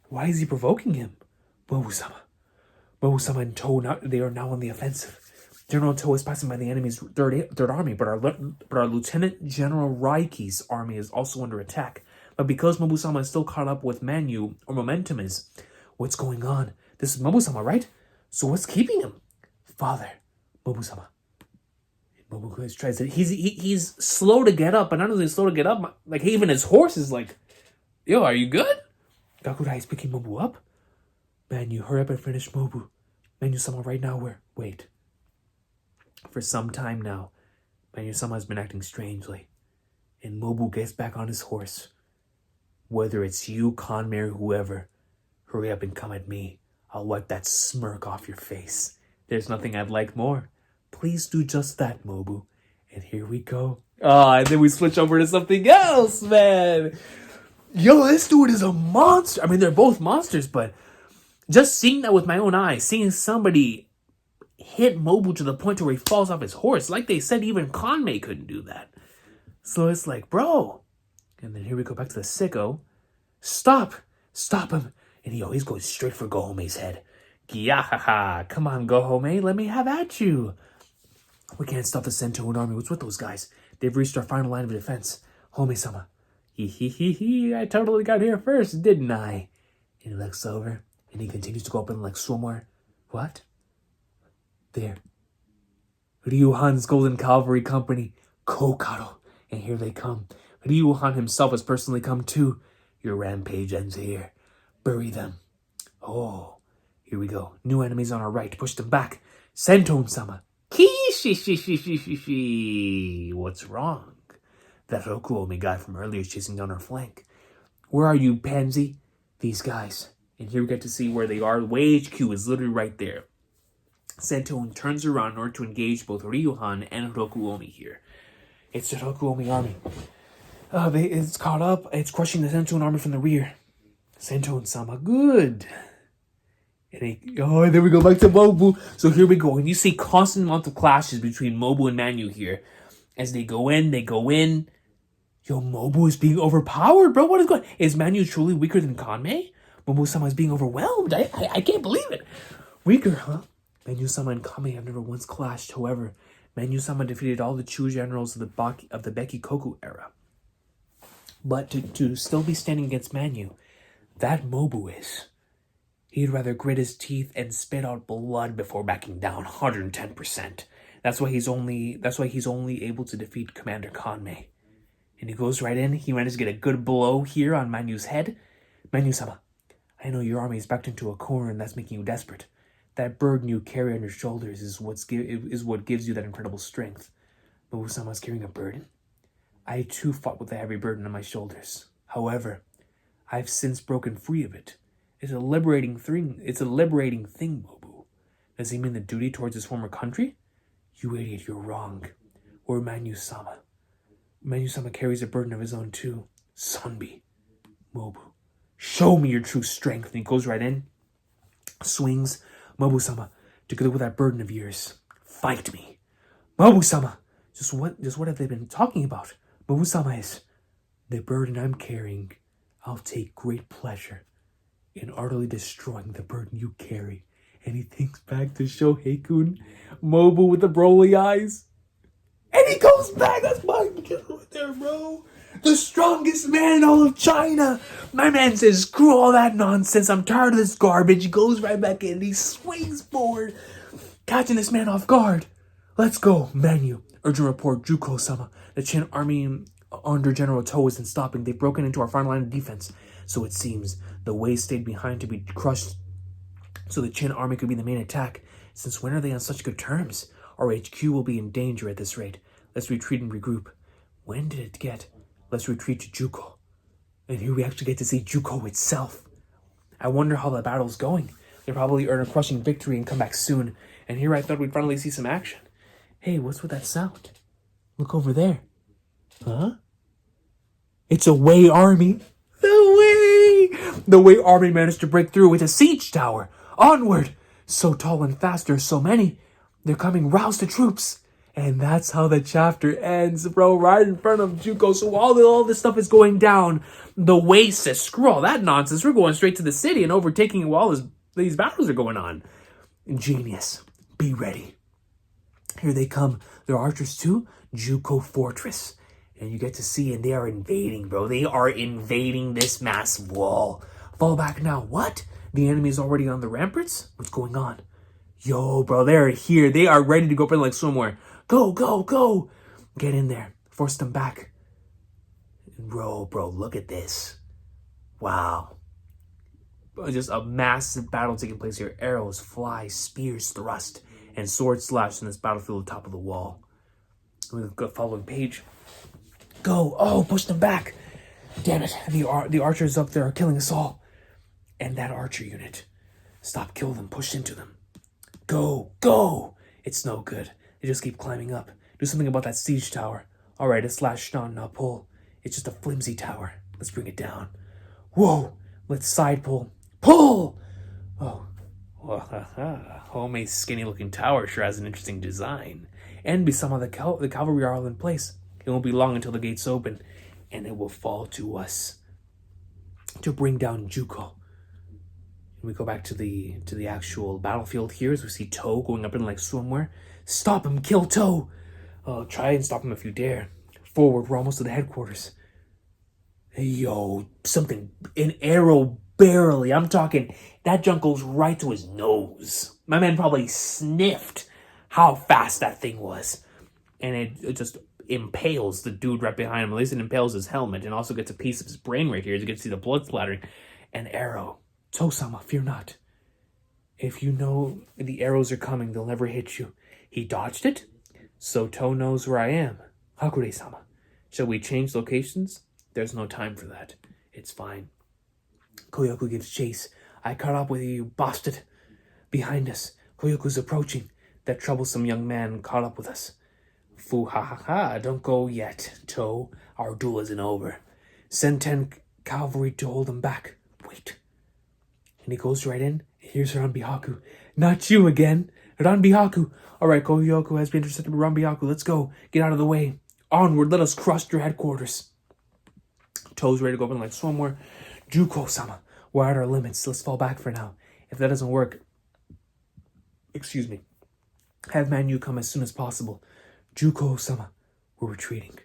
A: Why is he provoking him? Mobu-sama. Mobu-sama and Toh, they are now on the offensive. General Toh is passing by the enemy's third army, but our Lieutenant General Raiki's army is also under attack. But because Mobu-sama is still caught up with Manu, or momentum is, what's going on? This is Mobu-sama, right? So what's keeping him? Father, Mobu-sama. Mobu tries to... He's slow to get up, but not only slow to get up, like even his horse is like, yo, are you good? Gakurai is picking Mobu up. Manu, hurry up and finish Mobu. Manu-sama, right now, wait. For some time now, Manu-sama has been acting strangely, and Mobu gets back on his horse. Whether it's you, Kanmei, or whoever, hurry up and come at me. I'll wipe that smirk off your face. There's nothing I'd like more. Please do just that, Mobu. And here we go. And then we switch over to something else, man. Yo, this dude is a monster. I mean, they're both monsters, but just seeing that with my own eyes, seeing somebody hit Mobu to the point where he falls off his horse. Like they said, even Kanmei couldn't do that. So it's like, bro. And then here we go back to the sicko. Stop him. And he's going straight for Gohomei's head. Giahaha, come on, Gohomei, let me have at you. We can't stop the Sentoon army. What's with those guys? They've reached our final line of defense. Homei-sama. I totally got here first, didn't I? And he looks over, and he continues to go up and like swimwear. What? There. Ryuhan's Golden Cavalry Company, Kokaro. And here they come. Ryuhan himself has personally come too. Your rampage ends here. Bury them. Oh, here we go. New enemies on our right. Push them back. Sentoon-sama. What's wrong? That Rokuomi guy from earlier is chasing down our flank. Where are you, Pansy? These guys. And here we get to see where they are. Way HQ is literally right there. Sentoon turns around in order to engage both Ryuhan and Rokuomi here. It's the Rokuomi army. It's caught up. It's crushing the Sentoon army from the rear. Sentoon-sama, good. And then we go back to Mobu. So here we go. And you see constant amount of clashes between Mobu and Manu here. As they go in. Yo, Mobu is being overpowered, bro. What is going on? Is Manu truly weaker than Kanmei? Mobu-sama is being overwhelmed. I can't believe it. Weaker, huh? Manu-sama and Kanmei have never once clashed. However, Manu-sama defeated all the Chu generals of the Bekikoku era. But to still be standing against Manu, that Mobu is. He'd rather grit his teeth and spit out blood before backing down 110%. That's why he's only able to defeat Commander Kanmei. And he goes right in. He manages to get a good blow here on Manu's head. Manu-sama, I know your army is backed into a corner and that's making you desperate. That burden you carry on your shoulders is what gives you that incredible strength. Mobu-sama's carrying a burden? I too fought with a heavy burden on my shoulders. However, I've since broken free of it. It's a liberating thing, Mobu. Does he mean the duty towards his former country? You idiot, you're wrong. Or Manu-sama. Manu-sama carries a burden of his own too. Sonbi. Mobu. Show me your true strength. And he goes right in. Swings. Mobu-sama. Together with that burden of yours. Fight me. Mobu-sama. Just what have they been talking about? Mobu-sama is the burden I'm carrying. I'll take great pleasure in utterly destroying the burden you carry. And he thinks back to Shohei-kun, Mobu with the broly eyes. And he goes back. That's my kid right there, bro. The strongest man in all of China. My man says, screw all that nonsense. I'm tired of this garbage. He goes right back in. He swings forward, catching this man off guard. Let's go, Manu. Urgent report, Juko-sama. The Qin army under General To isn't stopping. They've broken into our front line of defense. So it seems the Wei stayed behind to be crushed so the Qin army could be the main attack. Since when are they on such good terms? Our HQ will be in danger at this rate. Let's retreat and regroup. When did it get? Let's retreat to Juko. And here we actually get to see Juko itself. I wonder how the battle's going. They'll probably earn a crushing victory and come back soon. And here I thought we'd finally see some action. Hey, what's with that sound? Look over there. Huh? It's a Wei army. The Wei army managed to break through with a siege tower. Onward! So tall and fast, there's so many. They're coming, rouse the troops. And that's how the chapter ends, bro, right in front of Juko. So all this stuff is going down. The Wei says, screw all that nonsense. We're going straight to the city and overtaking while these battles are going on. Genius. Be ready. Here they come. They're archers too. Juko Fortress. And you get to see, and they are invading, bro. They are invading this massive wall. Fall back now. What? The enemy is already on the ramparts? What's going on? Yo, bro, they're here. They are ready to go up in like somewhere. Go, go, go. Get in there. Force them back. Bro, look at this. Wow. Just a massive battle taking place here. Arrows fly, spears thrust, and swords slash in this battlefield at the top of the wall. With the following page. Go. Oh, push them back. Damn it. The archers up there are killing us all. And that archer unit. Stop, kill them, push into them. Go, go. It's no good. They just keep climbing up. Do something about that siege tower. All right, it's lashed on. Now pull. It's just a flimsy tower. Let's bring it down. Whoa. Let's side pull. Pull! Oh. Homemade skinny-looking tower sure has an interesting design. And be some of the cavalry are all in place. It won't be long until the gates open. And it will fall to us. To bring down Juko. We go back to the actual battlefield here as we see To going up in like somewhere. Stop him, kill To. Oh, try and stop him if you dare. Forward, we're almost to the headquarters. Yo, an arrow barely. I'm talking, that junk goes right to his nose. My man probably sniffed how fast that thing was. And it just impales the dude right behind him. At least it impales his helmet and also gets a piece of his brain right here as you can see the blood splattering. An arrow. To-sama, fear not. If you know the arrows are coming, they'll never hit you. He dodged it, so To knows where I am. Hakure-sama, shall we change locations? There's no time for that. It's fine. Koyoku gives chase. I caught up with you, you bastard. Behind us, Koyoku's approaching. That troublesome young man caught up with us. Fu ha ha ha, don't go yet, To. Our duel isn't over. Send 10 cavalry to hold them back. Wait. And he goes right in. Here's Ranbihaku. Not you again. Ranbihaku. All right, Koyoku has been intercepted by Ranbihaku. Let's go. Get out of the way. Onward, let us crush your headquarters. To's ready to go up in like somewhere. Juko-sama, we're at our limits. Let's fall back for now. If that doesn't work, have Manu come as soon as possible. Juko-sama, we're retreating.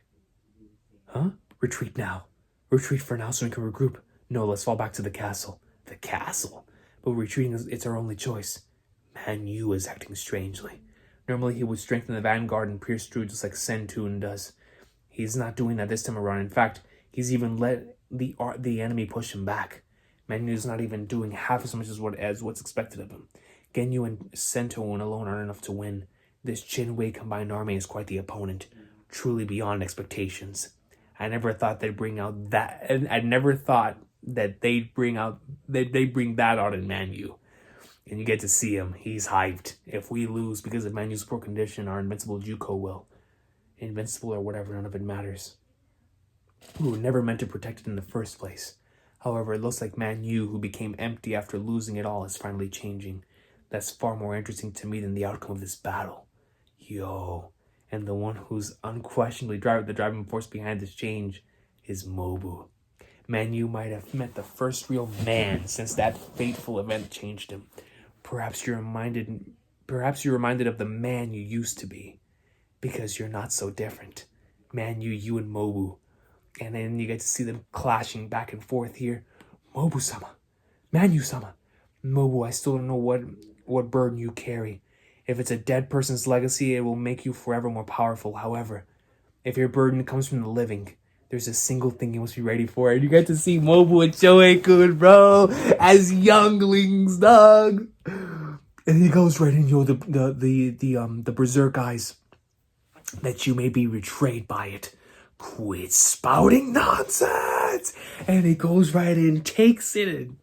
A: Huh? Retreat now. Retreat for now so we can regroup. No, let's fall back to the castle. The castle? But retreating it's our only choice. Manu is acting strangely. Normally he would strengthen the vanguard and pierce through just like Sentun does. He's not doing that this time around. In fact, he's even let the enemy push him back. Manu's not even doing half as much as what's expected of him. Genyu and Sentun alone aren't enough to win. This Chin-Wei combined army is quite the opponent. Truly beyond expectations. I never thought they'd bring out that, and I never thought that they'd bring that out in Manu. And you get to see him. He's hyped. If we lose because of Manu's poor condition, our invincible Juko will. Invincible or whatever, none of it matters. We were never meant to protect it in the first place. However, it looks like Manu, who became empty after losing it all, is finally changing. That's far more interesting to me than the outcome of this battle. Yo. And the one who's unquestionably the driving force behind this change is Mobu. Manu might have met the first real man since that fateful event changed him. Perhaps you're reminded of the man you used to be. Because you're not so different. Manu, you and Mobu. And then you get to see them clashing back and forth here. Mobu-sama. Manu-sama. Mobu, I still don't know what burden you carry. If it's a dead person's legacy, it will make you forever more powerful. However, if your burden comes from the living, there's a single thing you must be ready for. And you get to see Mobu and Shohei-kun, bro, as younglings, dog. And he goes right in, yo, the berserk eyes, that you may be betrayed by it. Quit spouting nonsense! And he goes right in, takes it, and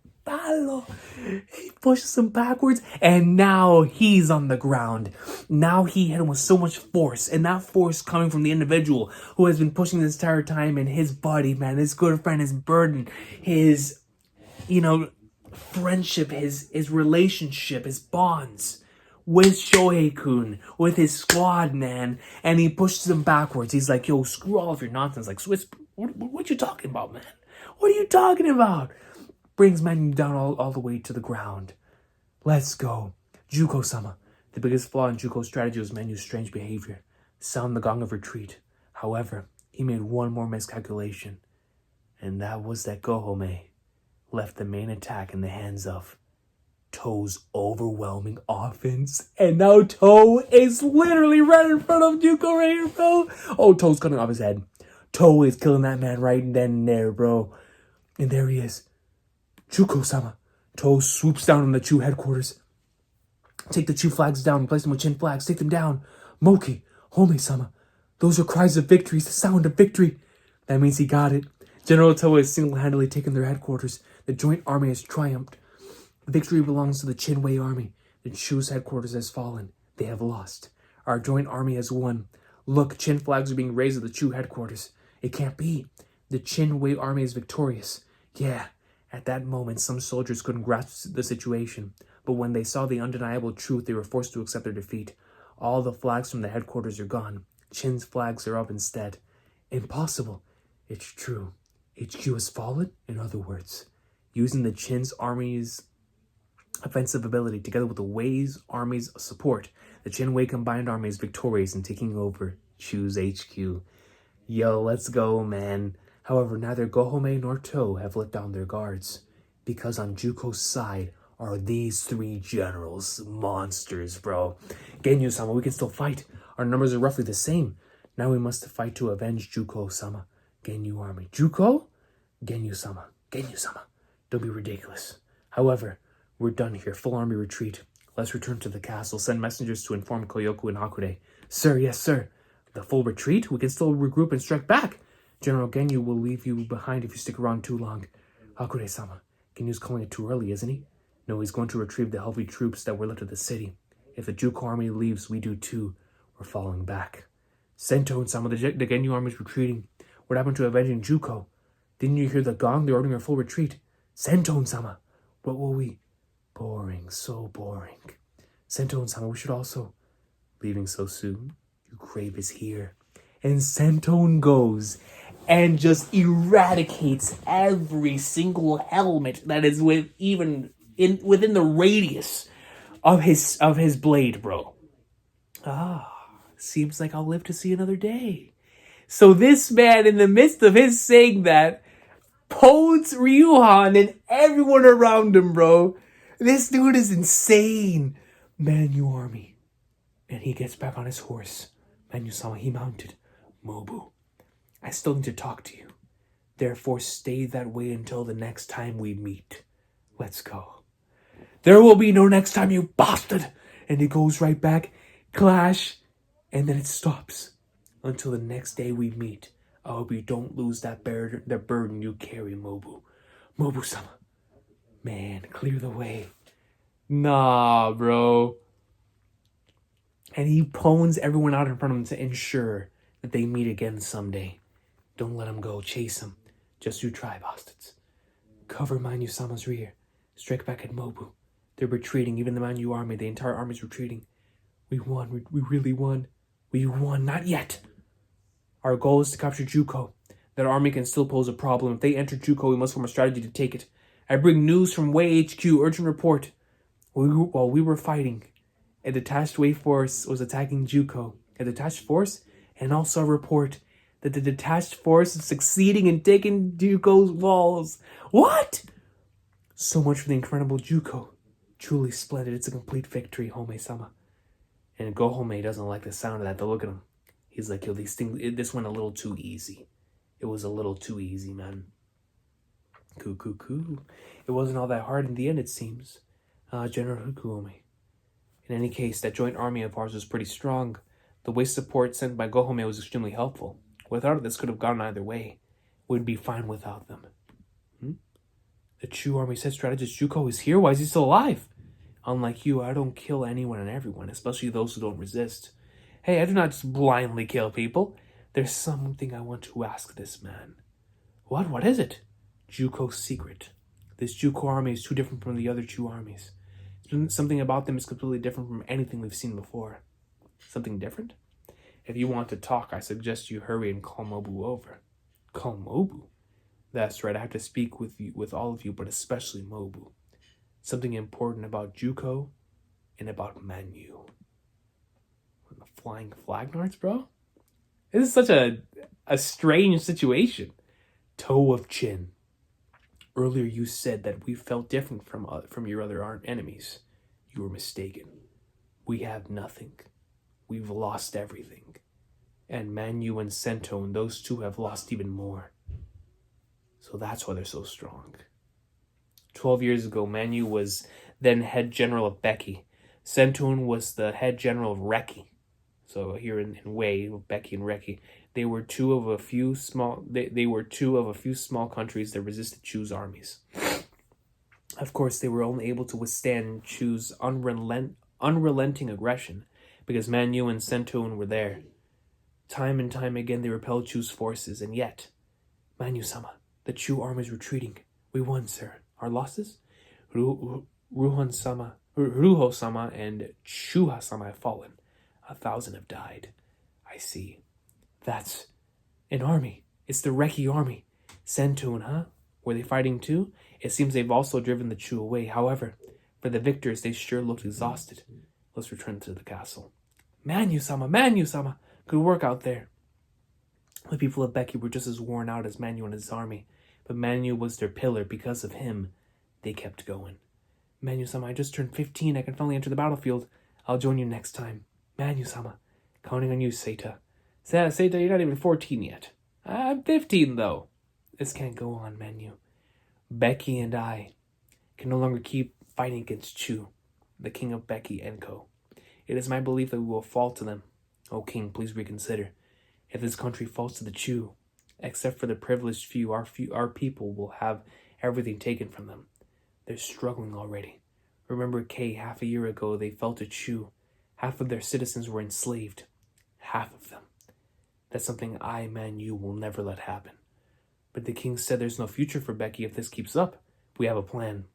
A: he pushes him backwards, and now he's on the ground. Now he hit him with so much force, and that force coming from the individual who has been pushing this entire time, and his buddy, man, his good friend, his burden, his, friendship, his relationship, his bonds with Shohei-kun, with his squad, man, and he pushes him backwards. He's like, yo, screw all of your nonsense. Like, Swiss, what you talking about, man? What are you talking about? Brings Manu down all the way to the ground. Let's go. Juko-sama. The biggest flaw in Juko's strategy was Manu's strange behavior. Sound the gong of retreat. However, he made one more miscalculation. And that was that Gohome left the main attack in the hands of Toe's overwhelming offense. And now Toe is literally right in front of Juko right here, bro. Oh, Toe's cutting off his head. Toe is killing that man right then and there, bro. And there he is. Juko-sama. Toe swoops down on the Chu headquarters. Take the Chu flags down and place them with Chin flags. Take them down. Moki, Home-sama. Those are cries of victory. It's the sound of victory. That means he got it. General Toe has single-handedly taken their headquarters. The joint army has triumphed. Victory belongs to the Chinwei army. The Chu's headquarters has fallen. They have lost. Our joint army has won. Look, Chin flags are being raised at the Chu headquarters. It can't be. The Chinwei army is victorious. Yeah, at that moment, some soldiers couldn't grasp the situation. But when they saw the undeniable truth, they were forced to accept their defeat. All the flags from the headquarters are gone. Chin's flags are up instead. Impossible. It's true. HQ has fallen, in other words. Using the Chin's army's offensive ability together with the Wei's army's support, the Chin-Wei combined army is victorious in taking over Chu's HQ. Yo, let's go, man. However, neither Gohome nor Toe have let down their guards, because on Juko's side are these three generals. Monsters, bro. Genyu-sama, we can still fight. Our numbers are roughly the same. Now we must fight to avenge Juko-sama. Genyu army. Juko? Genyu-sama. Genyu-sama. Don't be ridiculous. However, we're done here. Full army retreat. Let's return to the castle. Send messengers to inform Koyoku and Hakude. Sir, yes, sir. The full retreat? We can still regroup and strike back. General Genyu will leave you behind if you stick around too long. Hakude-sama. Genyu's calling it too early, isn't he? No, he's going to retrieve the healthy troops that were left at the city. If the Juko army leaves, we do too. We're falling back. Sento and some of the Genyu army is retreating. What happened to avenging Juko? Didn't you hear the gong? They're ordering a full retreat. Sento and Sama. What will we? Boring, so boring. Sento and Sama, we should also. Leaving so soon? Your grave is here. And Sentone goes and just eradicates every single helmet that is within the radius of his blade, bro. Seems like I'll live to see another day. So this man, in the midst of his saying that, podes Ryuhan and everyone around him, bro. This dude is insane. Manu army. And he gets back on his horse. Manu-sama, he mounted. Mobu, I still need to talk to you. Therefore, stay that way until the next time we meet. Let's go. There will be no next time, you bastard. And he goes right back. Clash. And then it stops. Until the next day we meet. I hope you don't lose that burden you carry, Mobu. Mobu-sama. Man, clear the way. Nah, bro. And he phones everyone out in front of him to ensure that they meet again someday. Don't let him go. Chase him. Just you try, bastards. Cover Manu-sama's rear. Strike back at Mobu. They're retreating. Even the Manu army, the entire army's retreating. We won. We really won. We won. Not yet. Our goal is to capture Juko. That army can still pose a problem. If they enter Juko, we must form a strategy to take it. I bring news from Wei HQ. Urgent report. While we were fighting, a detached Wei force was attacking Juko. A detached force? And also a report that the detached force is succeeding in taking Juko's walls. What? So much for the incredible Juko. Truly splendid. It's a complete victory, Home-sama. And Go-Home doesn't like the sound of that. But look at him. He's like, yo, these things, this went a little too easy. It was a little too easy, man. Coo. It wasn't all that hard in the end, it seems. General Hukuome. In any case, that joint army of ours was pretty strong. The way support sent by Go-Home was extremely helpful. Without it, this could have gone either way. We'd be fine without them. The Chu army said strategist Juko is here? Why is he still alive? Unlike you, I don't kill anyone and everyone, especially those who don't resist. Hey, I do not just blindly kill people. There's something I want to ask this man. What? What is it? Juko's secret. This Juko army is too different from the other Chu armies. Something about them is completely different from anything we've seen before. Something different? If you want to talk, I suggest you hurry and call Mobu over. Call Mobu? That's right, I have to speak with all of you, but especially Mobu. Something important about Juko and about Manu. The flying flagnards, bro? This is such a strange situation. Toe of chin. Earlier you said that we felt different from your other enemies. You were mistaken. We have nothing. We've lost everything. And Manu and Sento and those two have lost even more. So that's why they're so strong. 12 years ago, Manu was then head general of Becky. Sentun was the head general of Reki. So here in Wei, Becky and Reki, they were two of a few small countries that resisted Chu's armies. Of course, they were only able to withstand Chu's unrelenting aggression because Manu and Sentun were there. Time and time again, they repelled Chu's forces, and yet, Manu-sama, the Chu army is retreating. We won, sir. Our losses? Ruho-sama and Chuha-sama have fallen. 1,000 have died. I see. That's an army. It's the Reki army. Sentun, huh? Were they fighting too? It seems they've also driven the Chu away. However, for the victors, they sure looked exhausted. Let's return to the castle. Manu-sama! Good work out there. The people of Becky were just as worn out as Manu and his army, but Manu was their pillar. Because of him, they kept going. Manu-sama, I just turned 15. I can finally enter the battlefield. I'll join you next time. Manu-sama, counting on you, Seita. Seita, you're not even 14 yet. I'm 15, though. This can't go on, Manu. Becky and I can no longer keep fighting against Chu, the king of Becky and Co. It is my belief that we will fall to them. O king, please reconsider. If this country falls to the Chu, except for the privileged few, our people will have everything taken from them. They're struggling already. Remember Kay, half a year ago, they fell to Chu. Half of their citizens were enslaved. Half of them. That's something I, Manu, will never let happen. But the king said there's no future for Becky if this keeps up. We have a plan.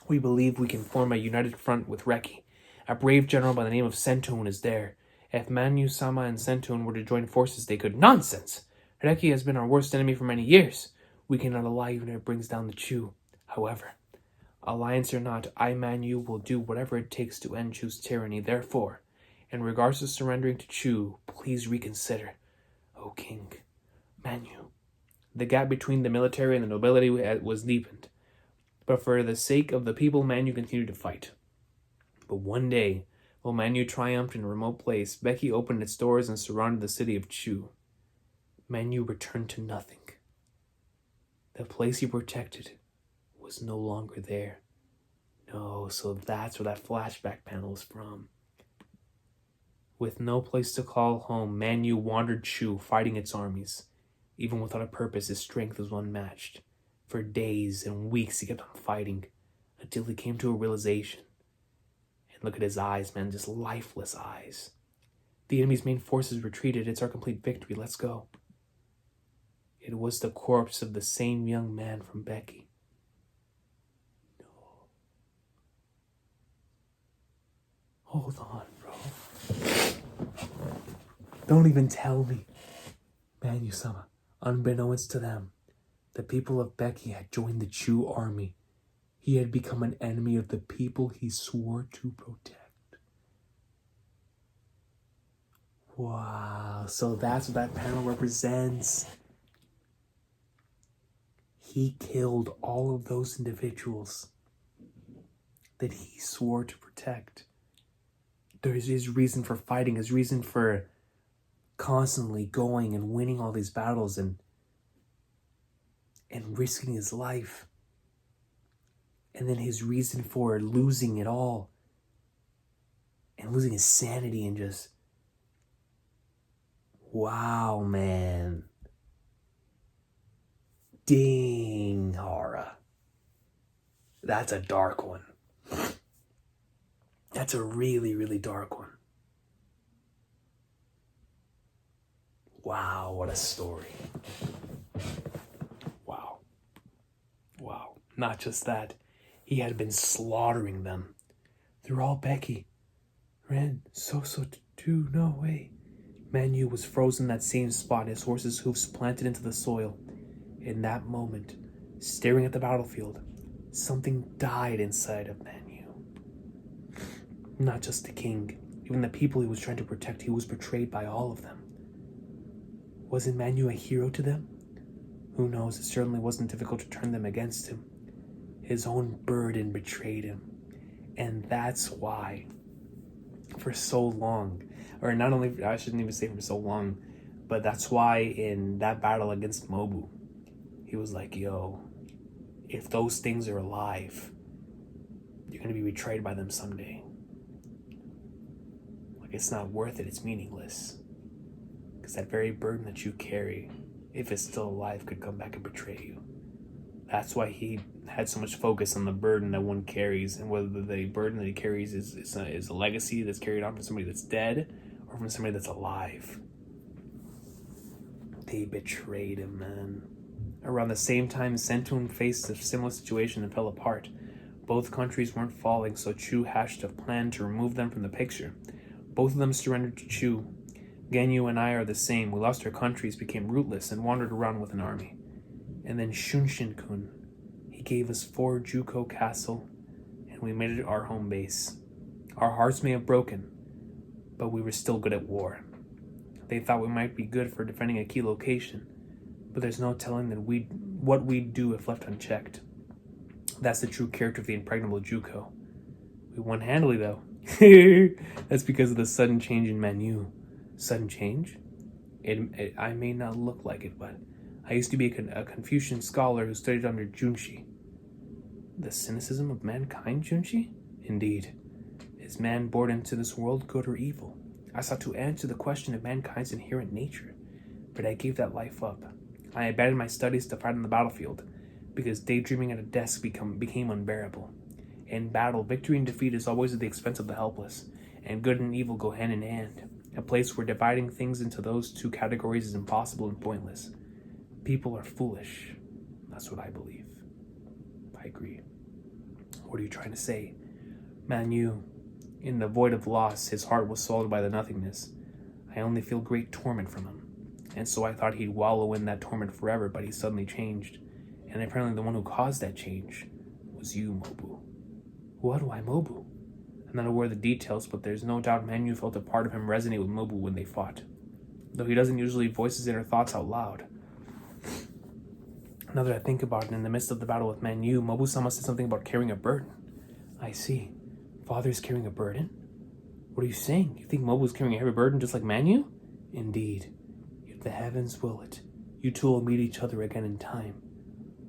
A: We believe we can form a united front with Reki. A brave general by the name of Sentun is there. If Manu-sama and Sentun were to join forces, they could. Nonsense! Reki has been our worst enemy for many years. We cannot ally even if it brings down the Chu. However, alliance or not, I, Manu, will do whatever it takes to end Chu's tyranny. Therefore, in regards to surrendering to Chu, please reconsider. O king, Manu. The gap between the military and the nobility was deepened. But for the sake of the people, Manu continued to fight. But one day, while Manu triumphed in a remote place, Becky opened its doors and surrounded the city of Chu. Manu returned to nothing. The place he protected was no longer there. No, so that's where that flashback panel is from. With no place to call home, Manu wandered Chu, fighting its armies. Even without a purpose, his strength was unmatched. For days and weeks he kept on fighting, until he came to a realization. And look at his eyes, man, just lifeless eyes. The enemy's main forces retreated. It's our complete victory. Let's go. It was the corpse of the same young man from Becky. No. Hold on, bro. Don't even tell me. Man, Yusama, unbeknownst to them, the people of Becky had joined the Chu army. He had become an enemy of the people he swore to protect. Wow, so that's what that panel represents. He killed all of those individuals that he swore to protect. There's his reason for fighting, his reason for constantly going and winning all these battles and risking his life. And then his reason for losing it all and losing his sanity and just, wow, man. Ding, Hara. That's a dark one. That's a really, really dark one. Wow, what a story. Wow. Wow. Not just that. He had been slaughtering them. They're all Becky. Ren, so, too, no way. Manu was frozen in that same spot, his horse's hoofs planted into the soil. In that moment, staring at the battlefield, something died inside of Manu. Not just the king, even the people he was trying to protect, he was betrayed by all of them. Wasn't Manu a hero to them? Who knows, it certainly wasn't difficult to turn them against him. His own burden betrayed him. And that's why, for so long, or not only, I shouldn't even say for so long, but that's why in that battle against Mobu, he was like, yo, if those things are alive, you're going to be betrayed by them someday. Like, it's not worth it. It's meaningless. Because that very burden that you carry, if it's still alive, could come back and betray you. That's why he had so much focus on the burden that one carries, and whether the burden that he carries is a legacy that's carried on from somebody that's dead or from somebody that's alive. They betrayed him, man. Around the same time, Sentun faced a similar situation and fell apart. Both countries weren't falling, so Chu hatched a plan to remove them from the picture. Both of them surrendered to Chu. Ganyu and I are the same. We lost our countries, became rootless, and wandered around with an army. And then Shunshin-kun, he gave us 4 Juko Castle, and we made it our home base. Our hearts may have broken, but we were still good at war. They thought we might be good for defending a key location, but there's no telling that what we'd do if left unchecked. That's the true character of the impregnable Juko. We won handily, though. That's because of the sudden change in Manu. Sudden change? I may not look like it, but I used to be a Confucian scholar who studied under Junshi. The cynicism of mankind, Junshi? Indeed. Is man born into this world good or evil? I sought to answer the question of mankind's inherent nature, but I gave that life up. I abandoned my studies to fight on the battlefield, because daydreaming at a desk became unbearable. In battle, victory and defeat is always at the expense of the helpless, and good and evil go hand in hand. A place where dividing things into those two categories is impossible and pointless. People are foolish. That's what I believe. I agree. What are you trying to say? Manu, in the void of loss, his heart was swallowed by the nothingness. I only feel great torment from him. And so I thought he'd wallow in that torment forever, but he suddenly changed. And apparently the one who caused that change was you, Mobu. What? Why Mobu? I'm not aware of the details, but there's no doubt Manu felt a part of him resonate with Mobu when they fought. Though he doesn't usually voice his inner thoughts out loud. Now that I think about it, in the midst of the battle with Manu, Mobu-sama said something about carrying a burden. I see. Father's carrying a burden? What are you saying? You think Mobu's carrying a heavy burden just like Manu? Indeed. If the heavens will it, you two will meet each other again in time.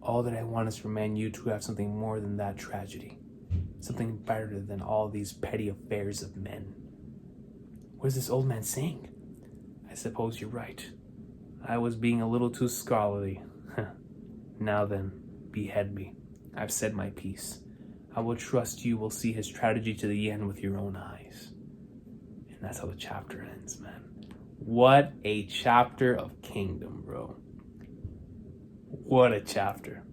A: All that I want is for Manu to have something more than that tragedy. Something better than all these petty affairs of men. What is this old man saying? I suppose you're right. I was being a little too scholarly. Now then, behead me. I've said my piece. I will trust you will see his strategy to the end with your own eyes. And that's how the chapter ends, man. What a chapter of Kingdom, bro. What a chapter.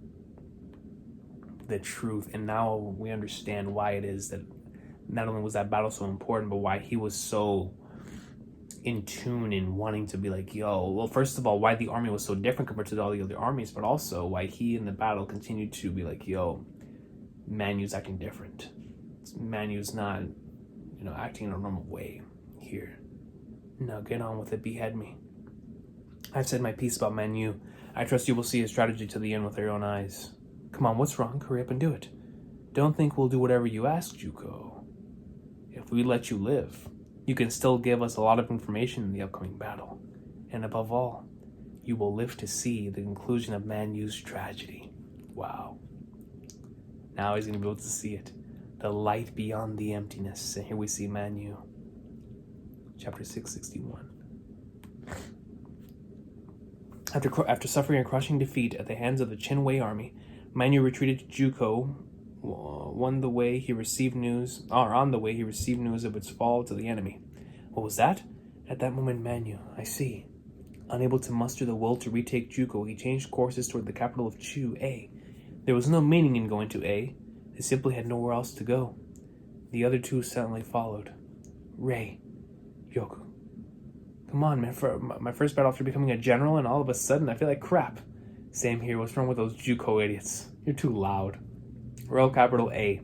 A: The truth. And now we understand why it is that not only was that battle so important, but why he was so in tune in wanting to be like, yo, well, first of all, why the army was so different compared to all the other armies, but also why he in the battle continued to be like, yo, Manu's acting different. Manu's not, acting in a normal way here. Now get on with it, behead me. I've said my piece about Manu. I trust you will see his strategy to the end with your own eyes. Come on, what's wrong? Hurry up and do it. Don't think we'll do whatever you ask, Juko. If we let you live, you can still give us a lot of information in the upcoming battle. And above all, you will live to see the conclusion of Manu's tragedy. Wow. Now he's going to be able to see it. The light beyond the emptiness. And here we see Manu. Chapter 661. After suffering a crushing defeat at the hands of the Qinwei army, Manu retreated to Juko. On the way, he received news of its fall to the enemy. What was that? At that moment, Manu, I see. Unable to muster the will to retake Juko, he changed courses toward the capital of Chu, A. There was no meaning in going to A. They simply had nowhere else to go. The other two silently followed. Rei, Yoku. Come on, man. For my first battle after becoming a general, and all of a sudden I feel like crap. Same here. What's wrong with those Juko idiots? You're too loud. Royal capital A.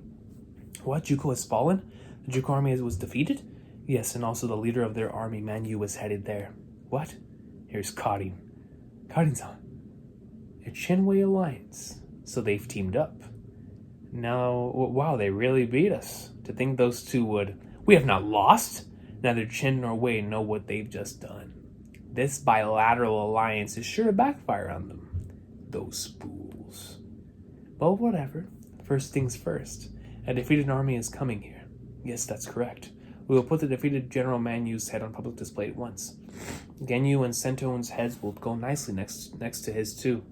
A: What? Juko has fallen? The Juko army was defeated? Yes, and also the leader of their army, Manu, was headed there. What? Here's Karin. Karin-san. A Qinwei alliance. So they've teamed up. Now, wow, they really beat us. To think those two would... We have not lost. Neither Qin nor Wei know what they've just done. This bilateral alliance is sure to backfire on them. Those fools. But whatever. First things first. A defeated army is coming here. Yes, that's correct. We will put the defeated General Manu's head on public display at once. Genyu and Sento's heads will go nicely next to his too.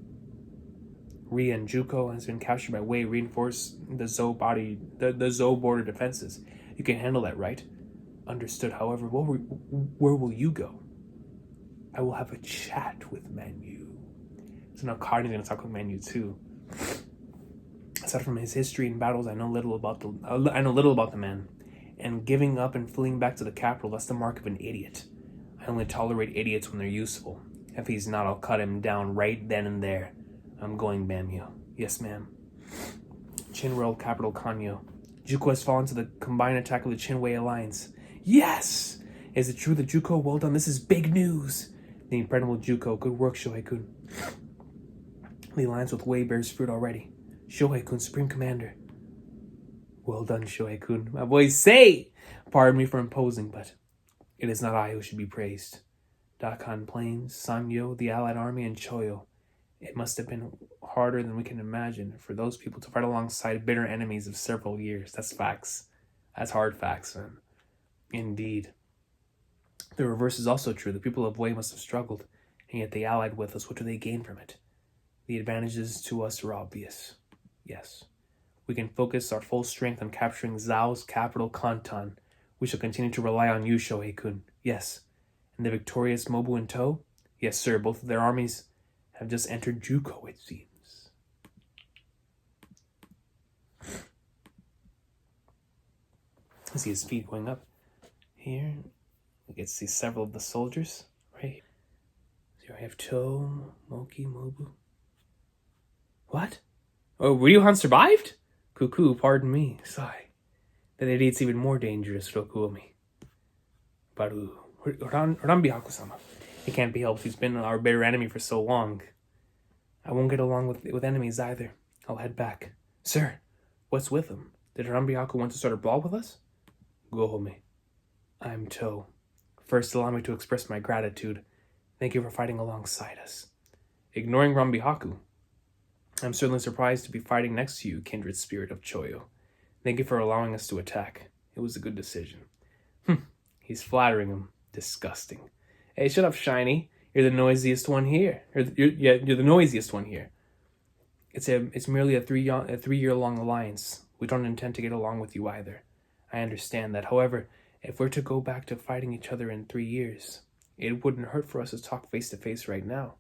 A: Ri and Juko has been captured by Wei, reinforce the Zhou border defenses. You can handle that, right? Understood. However, where will you go? I will have a chat with Manu. So now Karin is going to talk with Manu too. Aside from his history and battles, I know little about the man. And giving up and fleeing back to the capital, that's the mark of an idiot. I only tolerate idiots when they're useful. If he's not, I'll cut him down right then and there. I'm going, Bamyo. Yes, ma'am. Qin Royal capital Kanyo. Juko has fallen to the combined attack of the Qinwei alliance. Yes! Is it true that Juko? Well done. This is big news. The incredible Juko. Good work, Shohei-kun. The alliance with Wei bears fruit already. Shohei-kun, Supreme Commander. Well done, Shohei-kun. My boys say! Pardon me for imposing, but it is not I who should be praised. Dakan Plains, Sanyo, the Allied Army, and Choyo. It must have been harder than we can imagine for those people to fight alongside bitter enemies of several years. That's facts. That's hard facts, man. Indeed. The reverse is also true. The people of Wei must have struggled, and yet they allied with us. What do they gain from it? The advantages to us are obvious. Yes. We can focus our full strength on capturing Zhao's capital, Kanton. We shall continue to rely on you, Shohei-kun. Yes. And the victorious Mobu in tow? Yes, sir. Both of their armies have just entered Juko, it seems. I see his feet going up. Here, we can see several of the soldiers. Right here I have To, Moki, Mobu. What? Oh, Ryuhan survived? Cuckoo, pardon me. Sigh. That idiot's even more dangerous, Rokuomi. Baru. Rambi-haku-sama. It can't be helped. He's been our bitter enemy for so long. I won't get along with enemies either. I'll head back. Sir, what's with him? Did Rambi-haku want to start a brawl with us? Go-home. I'm To. First, allow me to express my gratitude. Thank you for fighting alongside us. Ignoring Rambi-haku, I'm certainly surprised to be fighting next to you, kindred spirit of Choyo. Thank you for allowing us to attack. It was a good decision. He's flattering him. Disgusting. Hey, shut up, Shiny. You're the noisiest one here. You're the noisiest one here. It's merely a 3-year-long alliance. We don't intend to get along with you either. I understand that. However, if we're to go back to fighting each other in 3 years, it wouldn't hurt for us to talk face to face right now.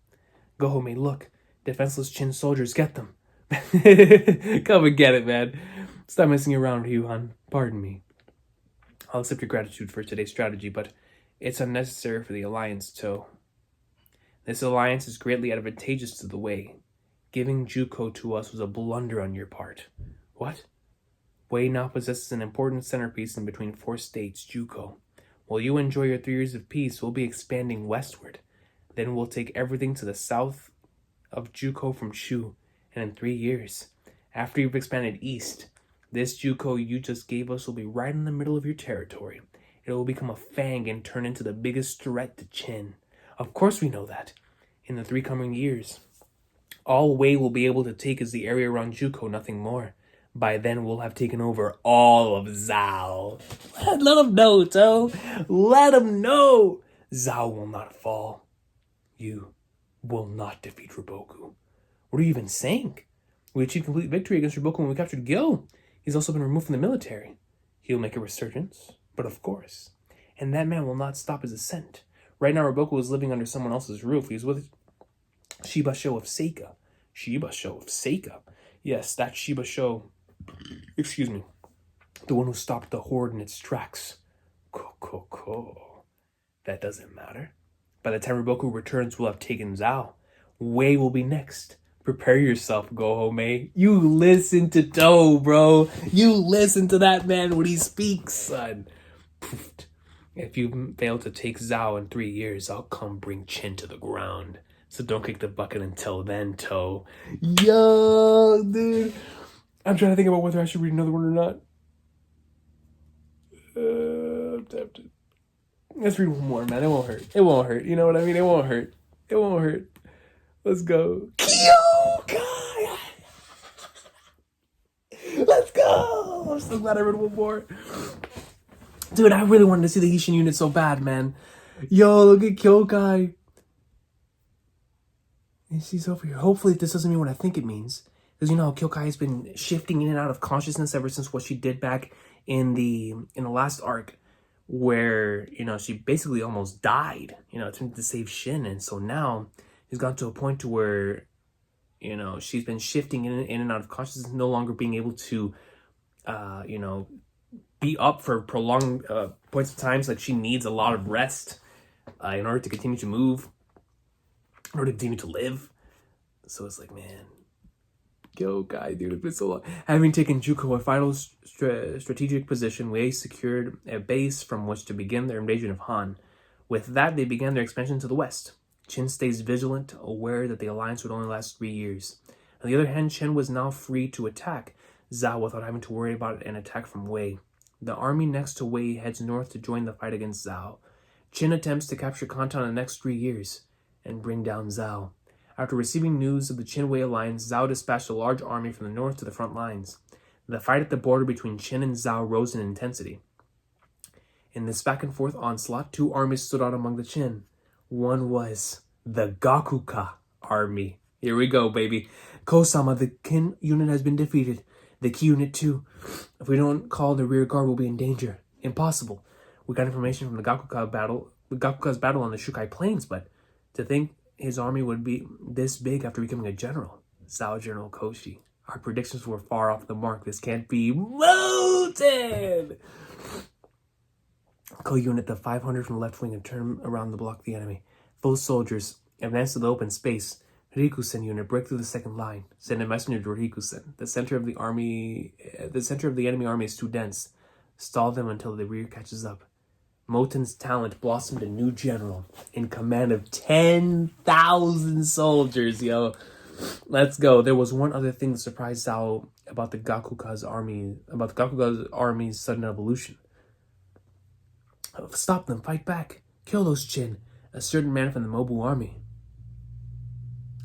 A: Go home and look. Defenseless Chin soldiers, get them. Come and get it, man. Stop messing around, Yuhan. Pardon me. I'll accept your gratitude for today's strategy, but it's unnecessary for the alliance to... This alliance is greatly advantageous to the Wei. Giving Juko to us was a blunder on your part. What? Wei now possesses an important centerpiece in between 4 states, Juko. While you enjoy your 3 years of peace, we'll be expanding westward. Then we'll take everything to the south of Juko from Shu, and in 3 years, after you've expanded east, this Juko you just gave us will be right in the middle of your territory. It will become a fang and turn into the biggest threat to Qin. Of course we know that. In the 3 coming years, all Wei will be able to take is the area around Juko, nothing more. By then, we'll have taken over all of Zhao. Let him know, Toe. Let him know. Zhao will not fall. You will not defeat Riboku. What are you even saying? We achieved complete victory against Riboku when we captured Gil. He's also been removed from the military. He'll make a resurgence, but of course. And that man will not stop his ascent. Right now, Riboku is living under someone else's roof. He's with Shiba Sho of Seika. Shiba Sho of Seika. Yes, that Shiba Sho... Excuse me. The one who stopped the horde in its tracks. That doesn't matter. By the time Riboku returns, we'll have taken Zhao. Wei will be next. Prepare yourself, Gohome. You listen to Do, bro. You listen to that man when he speaks, son. If you fail to take Zhao in 3 years, I'll come bring Qin to the ground. So don't kick the bucket until then, Toe. Yo, dude. I'm trying to think about whether I should read another one or not. I'm tempted. Let's read one more, man. It won't hurt. It won't hurt. You know what I mean? It won't hurt. It won't hurt. Let's go. Kyokai! Let's go! I'm so glad I read one more. Dude, I really wanted to see the Ishin unit so bad, man. Yo, look at Kyokai. He's over here. Hopefully this doesn't mean what I think it means. Because you know, Kyokai has been shifting in and out of consciousness ever since what she did back in the last arc, where, you know, she basically almost died, you know, attempting to save Shin. And so now he's gotten to a point to where, you know, she's been shifting in and out of consciousness, no longer being able to, you know, be up for prolonged points of times. Like, she needs a lot of rest in order to continue to move, in order to continue to live. So it's like, man, Kyokai, dude, it's been so long. Having taken Juko, a final strategic position, Wei secured a base from which to begin their invasion of Han. With that, they began their expansion to the west. Qin stays vigilant, aware that the alliance would only last 3 years. On the other hand, Qin was now free to attack Zhao without having to worry about an attack from Wei. The army next to Wei heads north to join the fight against Zhao. Qin attempts to capture Kanto in the next 3 years and bring down Zhao. After receiving news of the Qin-Wei alliance, Zhao dispatched a large army from the north to the front lines. The fight at the border between Qin and Zhao rose in intensity. In this back-and-forth onslaught, 2 armies stood out among the Qin. One was the Gakuka army. Here we go, baby. Kosama, the Qin unit has been defeated. The Ki unit too. If we don't call the rear guard, we'll be in danger. Impossible. We got information from the Gakuka's battle on the Shukai Plains, but to think his army would be this big after becoming a general. Zhao General Koshi. Our predictions were far off the mark. This can't be mooted! Ko unit, the 500 from the left wing, and turn around to block the enemy. Both soldiers advance to the open space. Rikusen unit, break through the second line. Send a messenger to Rikusen. The center of the enemy army is too dense. Stall them until the rear catches up. Moten's talent blossomed a new general in command of 10,000 soldiers, yo. Let's go. There was one other thing that surprised Zhao about the Gakuka's army's sudden evolution. Stop them, fight back, kill those Qin. A certain man from the Mobu army,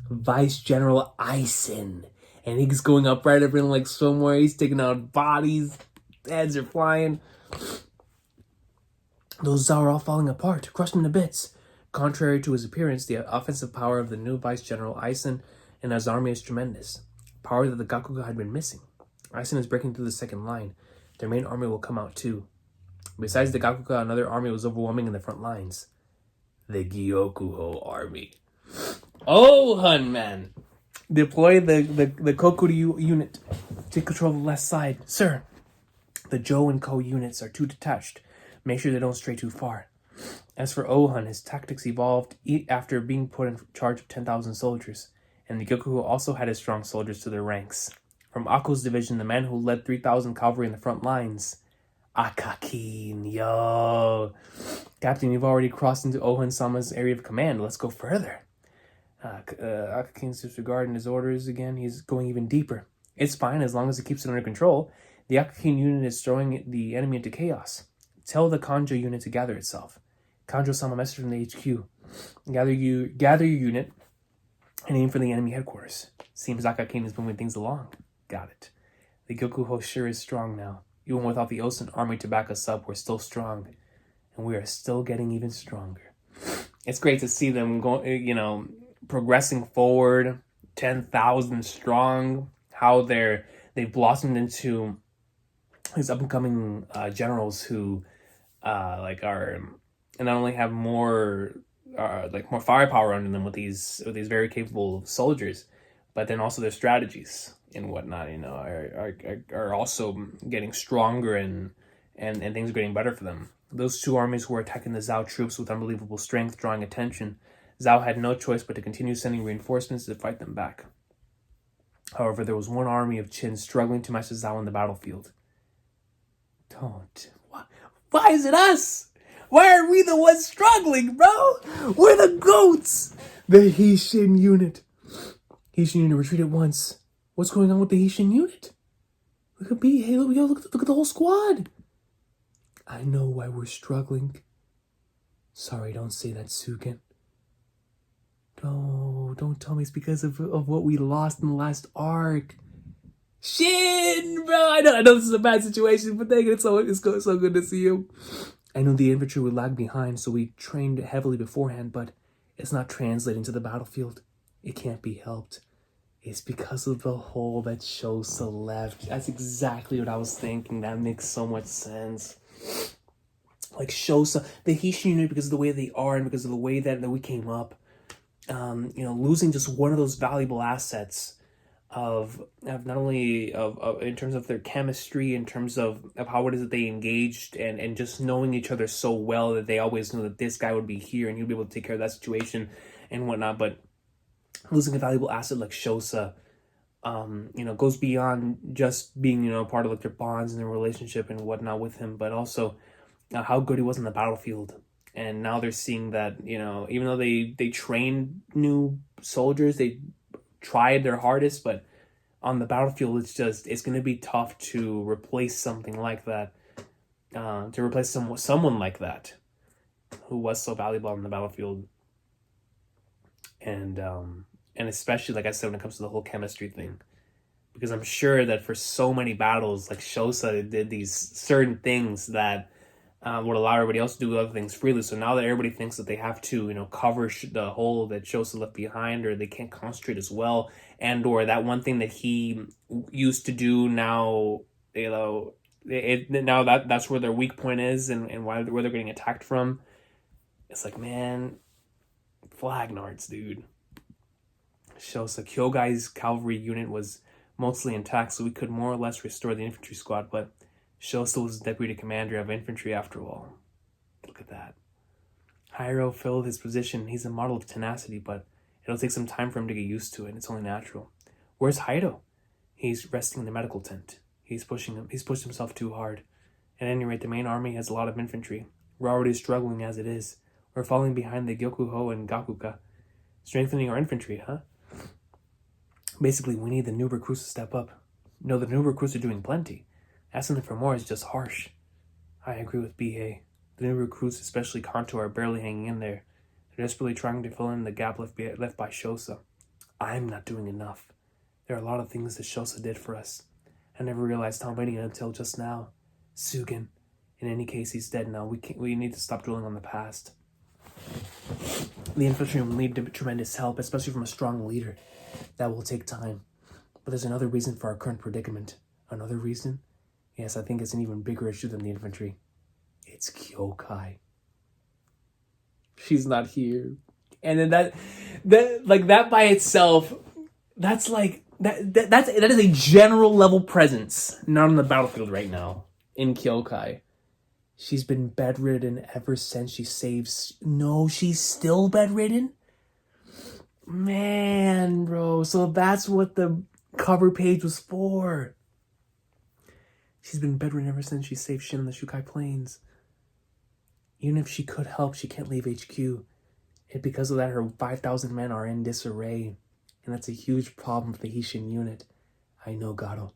A: Vice General Aizen, and he's going up right everything like somewhere. He's taking out bodies, heads are flying. Those Zhao are all falling apart, crushed into bits. Contrary to his appearance, the offensive power of the new Vice General Aizen and his army is tremendous. Power that the Gakuka had been missing. Aizen is breaking through the second line. Their main army will come out too. Besides the Gakuka, another army was overwhelming in the front lines. The Gyokuho army. Oh, Hun, man. Deploy the Kokuryu unit to control the left side. Sir, the Joe and Ko units are too detached. Make sure they don't stray too far. As for Ohun, his tactics evolved after being put in charge of 10,000 soldiers, and the Gyokuho also had his strong soldiers to their ranks. From Akko's division, the man who led 3,000 cavalry in the front lines, Akakin, yo. Captain, you've already crossed into Ohun-sama's area of command. Let's go further. Akakin's disregarding his orders again. He's going even deeper. It's fine as long as he keeps it under control. The Akakin unit is throwing the enemy into chaos. Tell the Kanjo unit to gather itself. Kanjo-sama message from the HQ. Gather your unit and aim for the enemy headquarters. Seems Akakin is moving things along. Got it. The Gyokuho sure is strong now. Even without the Osen army to back us up, we're still strong. And we are still getting even stronger. It's great to see them progressing forward, 10,000 strong, how they've blossomed into these up-and-coming generals who are and not only have more firepower under them with these very capable soldiers, but then also their strategies and whatnot, are also getting stronger and things are getting better for them. Those two armies were attacking the Zhao troops with unbelievable strength, drawing attention. Zhao had no choice but to continue sending reinforcements to fight them back. However, there was one army of Qin struggling to match the Zhao on the battlefield. Don't. Why is it us? Why are we the ones struggling, bro? We're the goats! The Hishin unit. Hishin unit, retreat at once. What's going on with the Hishin unit? Look at me. Hey, look at the whole squad. I know why we're struggling. Sorry, don't say that, Sugen. No, don't tell me it's because of what we lost in the last arc. Shit, bro. I know this is a bad situation, but dang it, it's so good to see you. I know the infantry would lag behind, so we trained heavily beforehand, but it's not translating to the battlefield. It can't be helped. It's because of the hole that Shosa left. That's exactly what I was thinking. That makes so much sense. Like Shosa, the Hishin unit, because of the way they are and because of the way that we came up, losing just one of those valuable assets of not only of in terms of their chemistry, in terms of how it is that they engaged and just knowing each other so well that they always knew that this guy would be here and he'd be able to take care of that situation and whatnot. But losing a valuable asset like Shosa, goes beyond just being, part of their bonds and their relationship and whatnot with him, but also how good he was on the battlefield. And now they're seeing that, even though they trained new soldiers, they tried their hardest, but on the battlefield, it's going to be tough to replace something like that, to replace someone like that who was so valuable on the battlefield. And especially, like I said, when it comes to the whole chemistry thing, because I'm sure that for so many battles, like Shosa did these certain things that would allow everybody else to do other things freely. So now that everybody thinks that they have to, cover the hole that Shosa left behind, or they can't concentrate as well, and or that one thing that he used to do now, now that's where their weak point is and where they're getting attacked from. It's like, man, Flagnards, dude. Shosa Kyogai's cavalry unit was mostly intact, so we could more or less restore the infantry squad, but Shosa was deputy commander of infantry after all. Look at that. Hyro filled his position. He's a model of tenacity, but it'll take some time for him to get used to it. It's only natural. Where's Hyro? He's resting in the medical tent. He's pushed himself too hard. At any rate, the main army has a lot of infantry. We're already struggling as it is. We're falling behind the Gyokuho and Gakuka. Strengthening our infantry, huh? Basically, we need the new recruits to step up. No, the new recruits are doing plenty. Asking them for more is just harsh. I agree with Bihei. The new recruits, especially Kanto, are barely hanging in there. They're desperately trying to fill in the gap left by Shosa. I'm not doing enough. There are a lot of things that Shosa did for us. I never realized how many until just now. Sugen. In any case, he's dead now. We need to stop dwelling on the past. The infantry will need tremendous help, especially from a strong leader. That will take time. But there's another reason for our current predicament. Another reason? Yes, I think it's an even bigger issue than the infantry. It's Kyokai. She's not here. And then that by itself, that's like that is a general level presence, not on the battlefield right now in Kyokai. She's been bedridden ever since she saves. No, she's still bedridden? Man, bro. So that's what the cover page was for. She's been bedridden ever since she saved Shin on the Shukai Plains. Even if she could help, she can't leave HQ. And because of that, her 5,000 men are in disarray. And that's a huge problem for the Hishin unit. I know, Gato.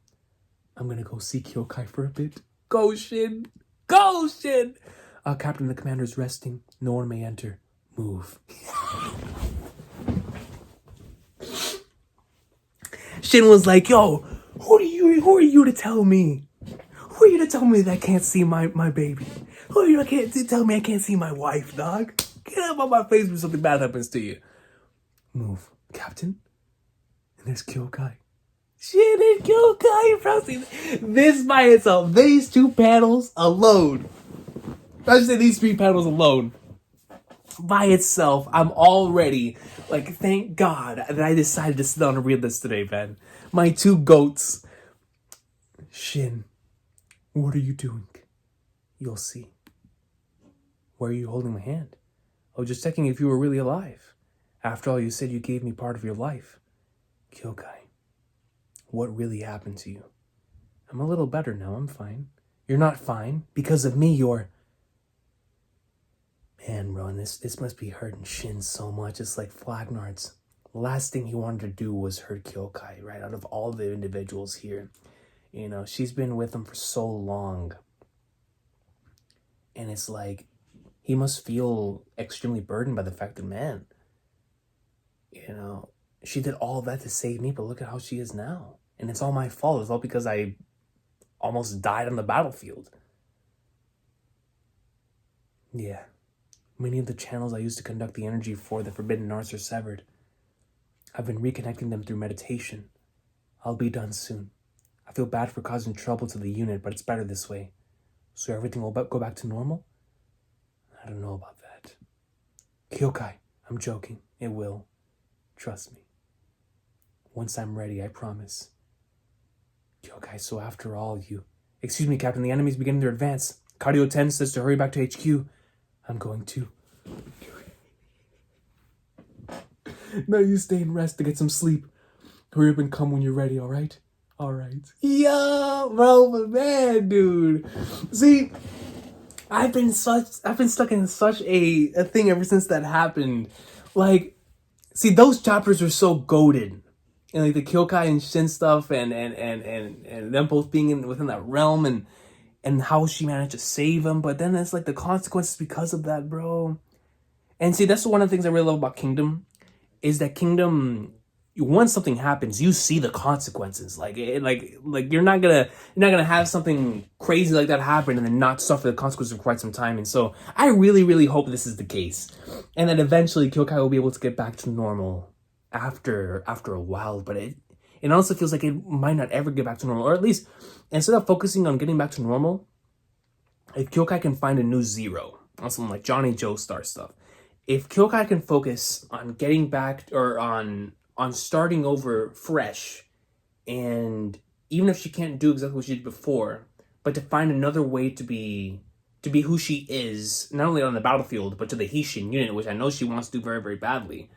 A: I'm gonna go see Kyokai for a bit. Go, Shin! Go, Shin! Captain, the commander's resting. No one may enter. Move. Shin was like, yo, who are you to tell me? Who are you to tell me that I can't see my baby? Who are you to tell me I can't see my wife, dog? Get out of my face when something bad happens to you. Move, Captain. And there's Kyokai. Shit, and Kyokai, bro. This by itself, these two panels alone. I should say these three panels alone. By itself, I'm already like, thank God that I decided to sit down and read this today, man. My two goats. Shin, what are you doing? You'll see. Why are you holding my hand? I was just checking if you were really alive. After all, you said you gave me part of your life. Kyokai, what really happened to you? I'm a little better now, I'm fine. You're not fine. Because of me, you're... Man, bro, and this must be hurting Shin so much. It's like Flagnard's. The last thing he wanted to do was hurt Kyokai, right? Out of all the individuals here. You know, she's been with him for so long. And it's like, he must feel extremely burdened by the fact that, man, you know, she did all of that to save me, but look at how she is now. And it's all my fault. It's all because I almost died on the battlefield. Yeah. Many of the channels I used to conduct the energy for the Forbidden Arts are severed. I've been reconnecting them through meditation. I'll be done soon. I feel bad for causing trouble to the unit, but it's better this way. So everything will go back to normal? I don't know about that. Kyokai, I'm joking. It will. Trust me. Once I'm ready, I promise. Kyokai, so after all, you... Excuse me, Captain, the enemy's beginning their advance. Cardio 10 says to hurry back to HQ. I'm going to. Now you stay and rest to get some sleep. Hurry up and come when you're ready, alright? Alright. Yeah, bro, but man, dude. See, I've been stuck in such a thing ever since that happened. Like, see, those chapters are so goated. And like the Kyokai and Shin stuff and them both being within that realm and how she managed to save him, but then it's like the consequences because of that, bro. And see, that's one of the things I really love about Kingdom, is that Kingdom, once something happens, you see the consequences. Like you're not gonna have something crazy like that happen and then not suffer the consequences for quite some time. And so I really, really hope this is the case, and that eventually Kyokai will be able to get back to normal after a while. But it also feels like it might not ever get back to normal, or at least instead of focusing on getting back to normal, if Kyokai can find a new zero on something like Johnny Joestar stuff, if Kyokai can focus on getting back or on starting over fresh, and even if she can't do exactly what she did before, but to find another way to be who she is, not only on the battlefield, but to the Hishin unit, which I know she wants to do very, very badly,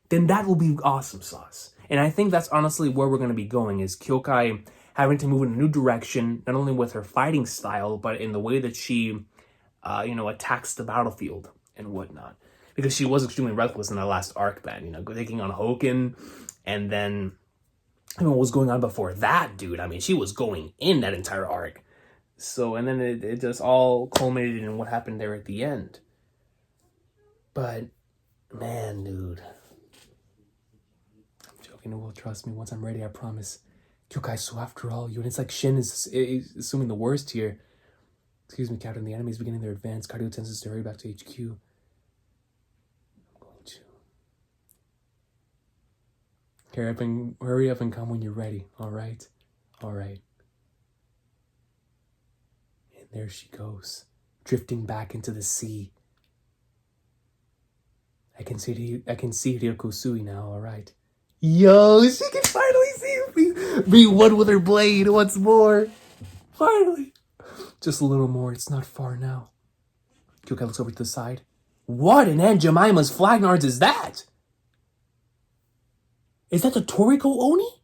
A: then that will be awesome sauce. And I think that's honestly where we're going to be going, is Kyokai having to move in a new direction, not only with her fighting style, but in the way that she, attacks the battlefield and whatnot. Because she was extremely reckless in that last arc, man, taking on Hoken, and then what was going on before that, dude. I mean, she was going in that entire arc. So, and then it just all culminated in what happened there at the end. But, man, dude. You know, well, trust me, once I'm ready, I promise. Kyokai, so after all, and it's like Shin is assuming the worst here. Excuse me, Captain, the enemy's beginning their advance. Cardio tends to hurry back to HQ. I'm going to. Hurry up and come when you're ready, alright? Alright. There she goes, drifting back into the sea. I can see Ryokosui now, alright. Yo, she can finally see be one with her blade once more. Finally. Just a little more, it's not far now. Kyokai looks over to the side. What in Aunt Jemima's flagnards is that? Is that the Toriko Oni?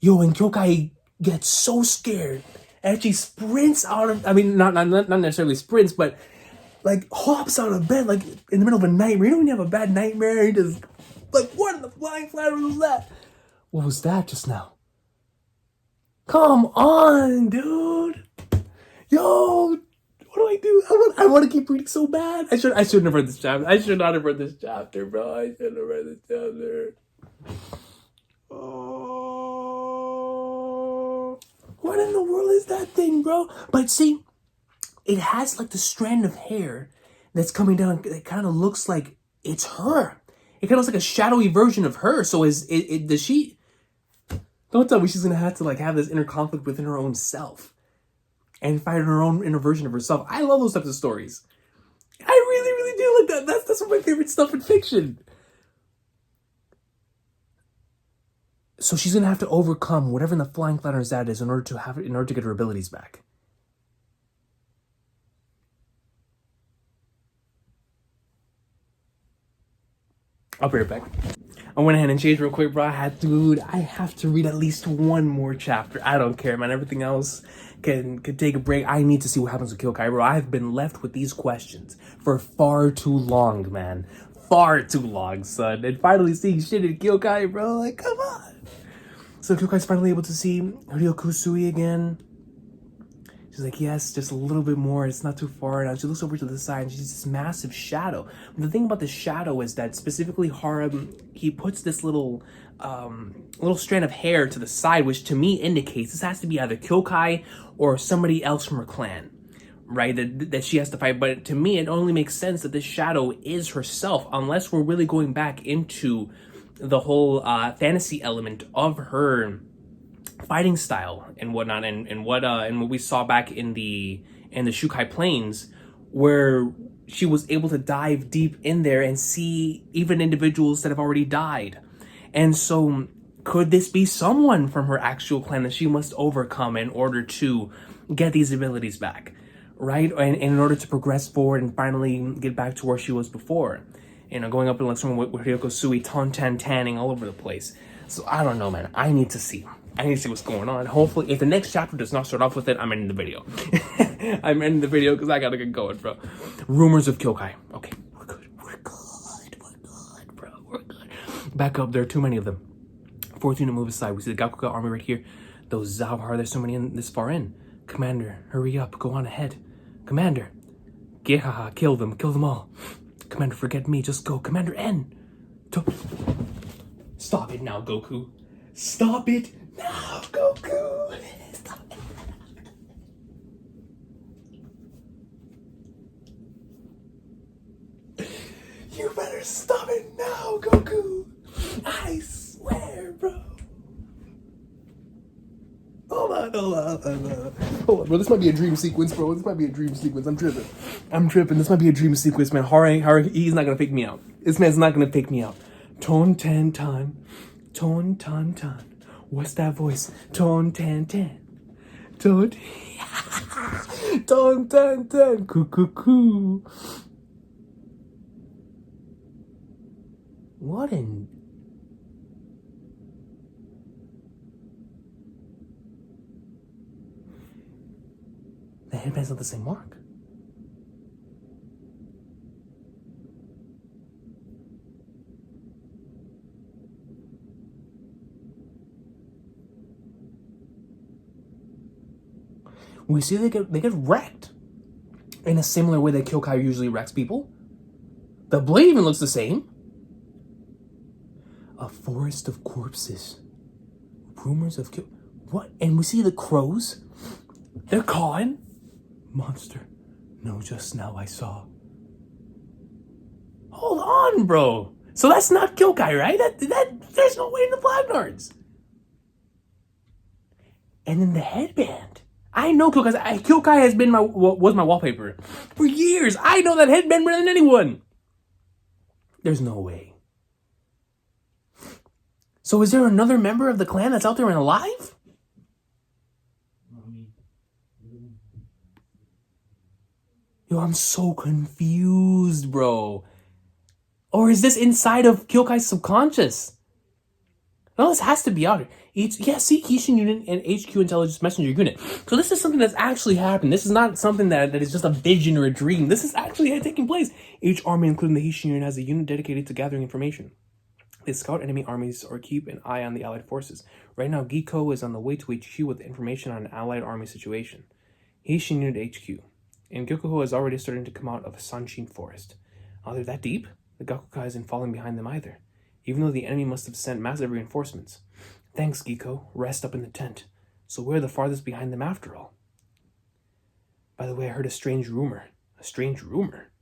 A: Yo, and Kyokai gets so scared. And she sprints out of, I mean, not necessarily sprints, but like hops out of bed, like in the middle of a nightmare. You know when you have a bad nightmare, you just, like, what in the flying flatter was that? What was that just now? Come on, dude. Yo, what do I do? I want to keep reading so bad. I shouldn't have read this chapter. I should not have read this chapter, bro. I shouldn't have read this chapter. Oh, what in the world is that thing, bro? But see, it has like the strand of hair that's coming down. It kind of looks like it's her. It kind of looks like a shadowy version of her. So does she? Don't tell me she's gonna have to like have this inner conflict within her own self and fight her own inner version of herself. I love those types of stories. I really, really do like that. That's one of my favorite stuff in fiction. So she's gonna have to overcome whatever in the flying flatter's that is in order to get her abilities back. I'll be right back. I went ahead and changed real quick, bro. I have to read at least one more chapter. I don't care, man. Everything else can take a break. I need to see what happens with Kyokai, bro. I've been left with these questions for far too long, man. Far too long, son. And finally seeing shit in Kyokai, bro. Like, come on. So Kyokai's finally able to see Ryokosui again. She's like, yes, just a little bit more. It's not too far now. She looks over to the side and she's this massive shadow. The thing about the shadow is that specifically Harem, he puts this little strand of hair to the side, which to me indicates this has to be either Kyokai or somebody else from her clan, right? That she has to fight. But to me, it only makes sense that this shadow is herself, unless we're really going back into the whole fantasy element of her fighting style and whatnot, and what we saw back in the Shukai Plains, where she was able to dive deep in there and see even individuals that have already died. And so could this be someone from her actual clan that she must overcome in order to get these abilities back, right? And in order to progress forward and finally get back to where she was before, you know, going up in like someone with Ryokosui tanning all over the place. So I don't know, man. I need to see what's going on. Hopefully, if the next chapter does not start off with it, I'm ending the video. I'm ending the video because I gotta get going, bro. Rumors of Kyokai. Okay, we're good, bro. We're good. Back up, there are too many of them. 14 to move aside. We see the Gakuga army right here. Those Zauhar, there's so many in this far in. Commander, hurry up, go on ahead. Commander, Gehaha, kill them all. Commander, forget me, just go. Commander N. Stop it now, Goku. Stop it now, Goku. Stop it. You better stop it now, Goku. I swear, bro. Hold on, bro. This might be a dream sequence, bro. This might be a dream sequence. I'm tripping. This might be a dream sequence, man. Haru, he's not gonna fake me out. This man's not gonna fake me out. Ton tan tan. Ton tan tan. What's that voice? Ton tan tan. Ton ton tan tan. Coo coo coo. What in... The headband's not the same mark. We see they get wrecked in a similar way that Kyokai usually wrecks people. The blade even looks the same. A forest of corpses. Rumors of what? And we see the crows. They're cawing. Monster. No, just now I saw. Hold on, bro. So that's not Kyokai, right? There's no way in the Flagnards. And then the headband. I know Kyokai has been was my wallpaper for years. I know that headband better than anyone. There's no way. So is there another member of the clan that's out there and alive? Yo, I'm so confused, bro. Or is this inside of Kyokai's subconscious? No, this has to be out here. See, Kishin Unit and HQ Intelligence Messenger Unit. So this is something that's actually happened. This is not something that is just a vision or a dream. This is actually taking place. Each army, including the Hishin Unit, has a unit dedicated to gathering information. They scout enemy armies or keep an eye on the allied forces. Right now, Giko is on the way to HQ with information on an allied army situation. Hishin Unit HQ. And Gyokuho is already starting to come out of Sanshin Forest. Oh, they're that deep? The Gakukai isn't falling behind them either, even though the enemy must have sent massive reinforcements. Thanks, Giko. Rest up in the tent. So we're the farthest behind them after all. By the way, I heard a strange rumor. A strange rumor?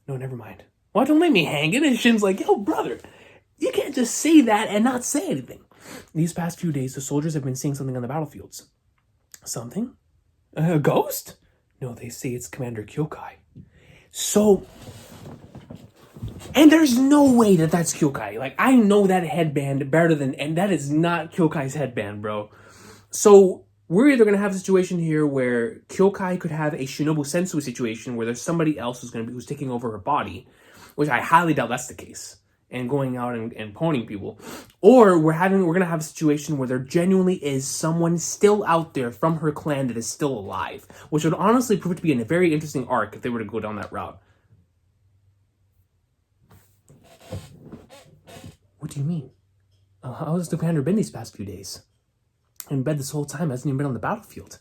A: No, never mind. Why don't let me hang it? And Shin's like, yo, brother, you can't just say that and not say anything. These past few days, the soldiers have been seeing something on the battlefields. Something? A ghost? No, they say it's Commander Kyokai. So... And there's no way that that's Kyokai. Like, I know that headband better than... And that is not Kyokai's headband, bro. So, we're either going to have a situation here where Kyokai could have a Shinobu Sensui situation where there's somebody else who's taking over her body, which I highly doubt that's the case, and going out and pwning people. Or we're going to have a situation where there genuinely is someone still out there from her clan that is still alive, which would honestly prove to be a very interesting arc if they were to go down that route. What do you mean? How has the commander been these past few days? In bed this whole time, hasn't even been on the battlefield.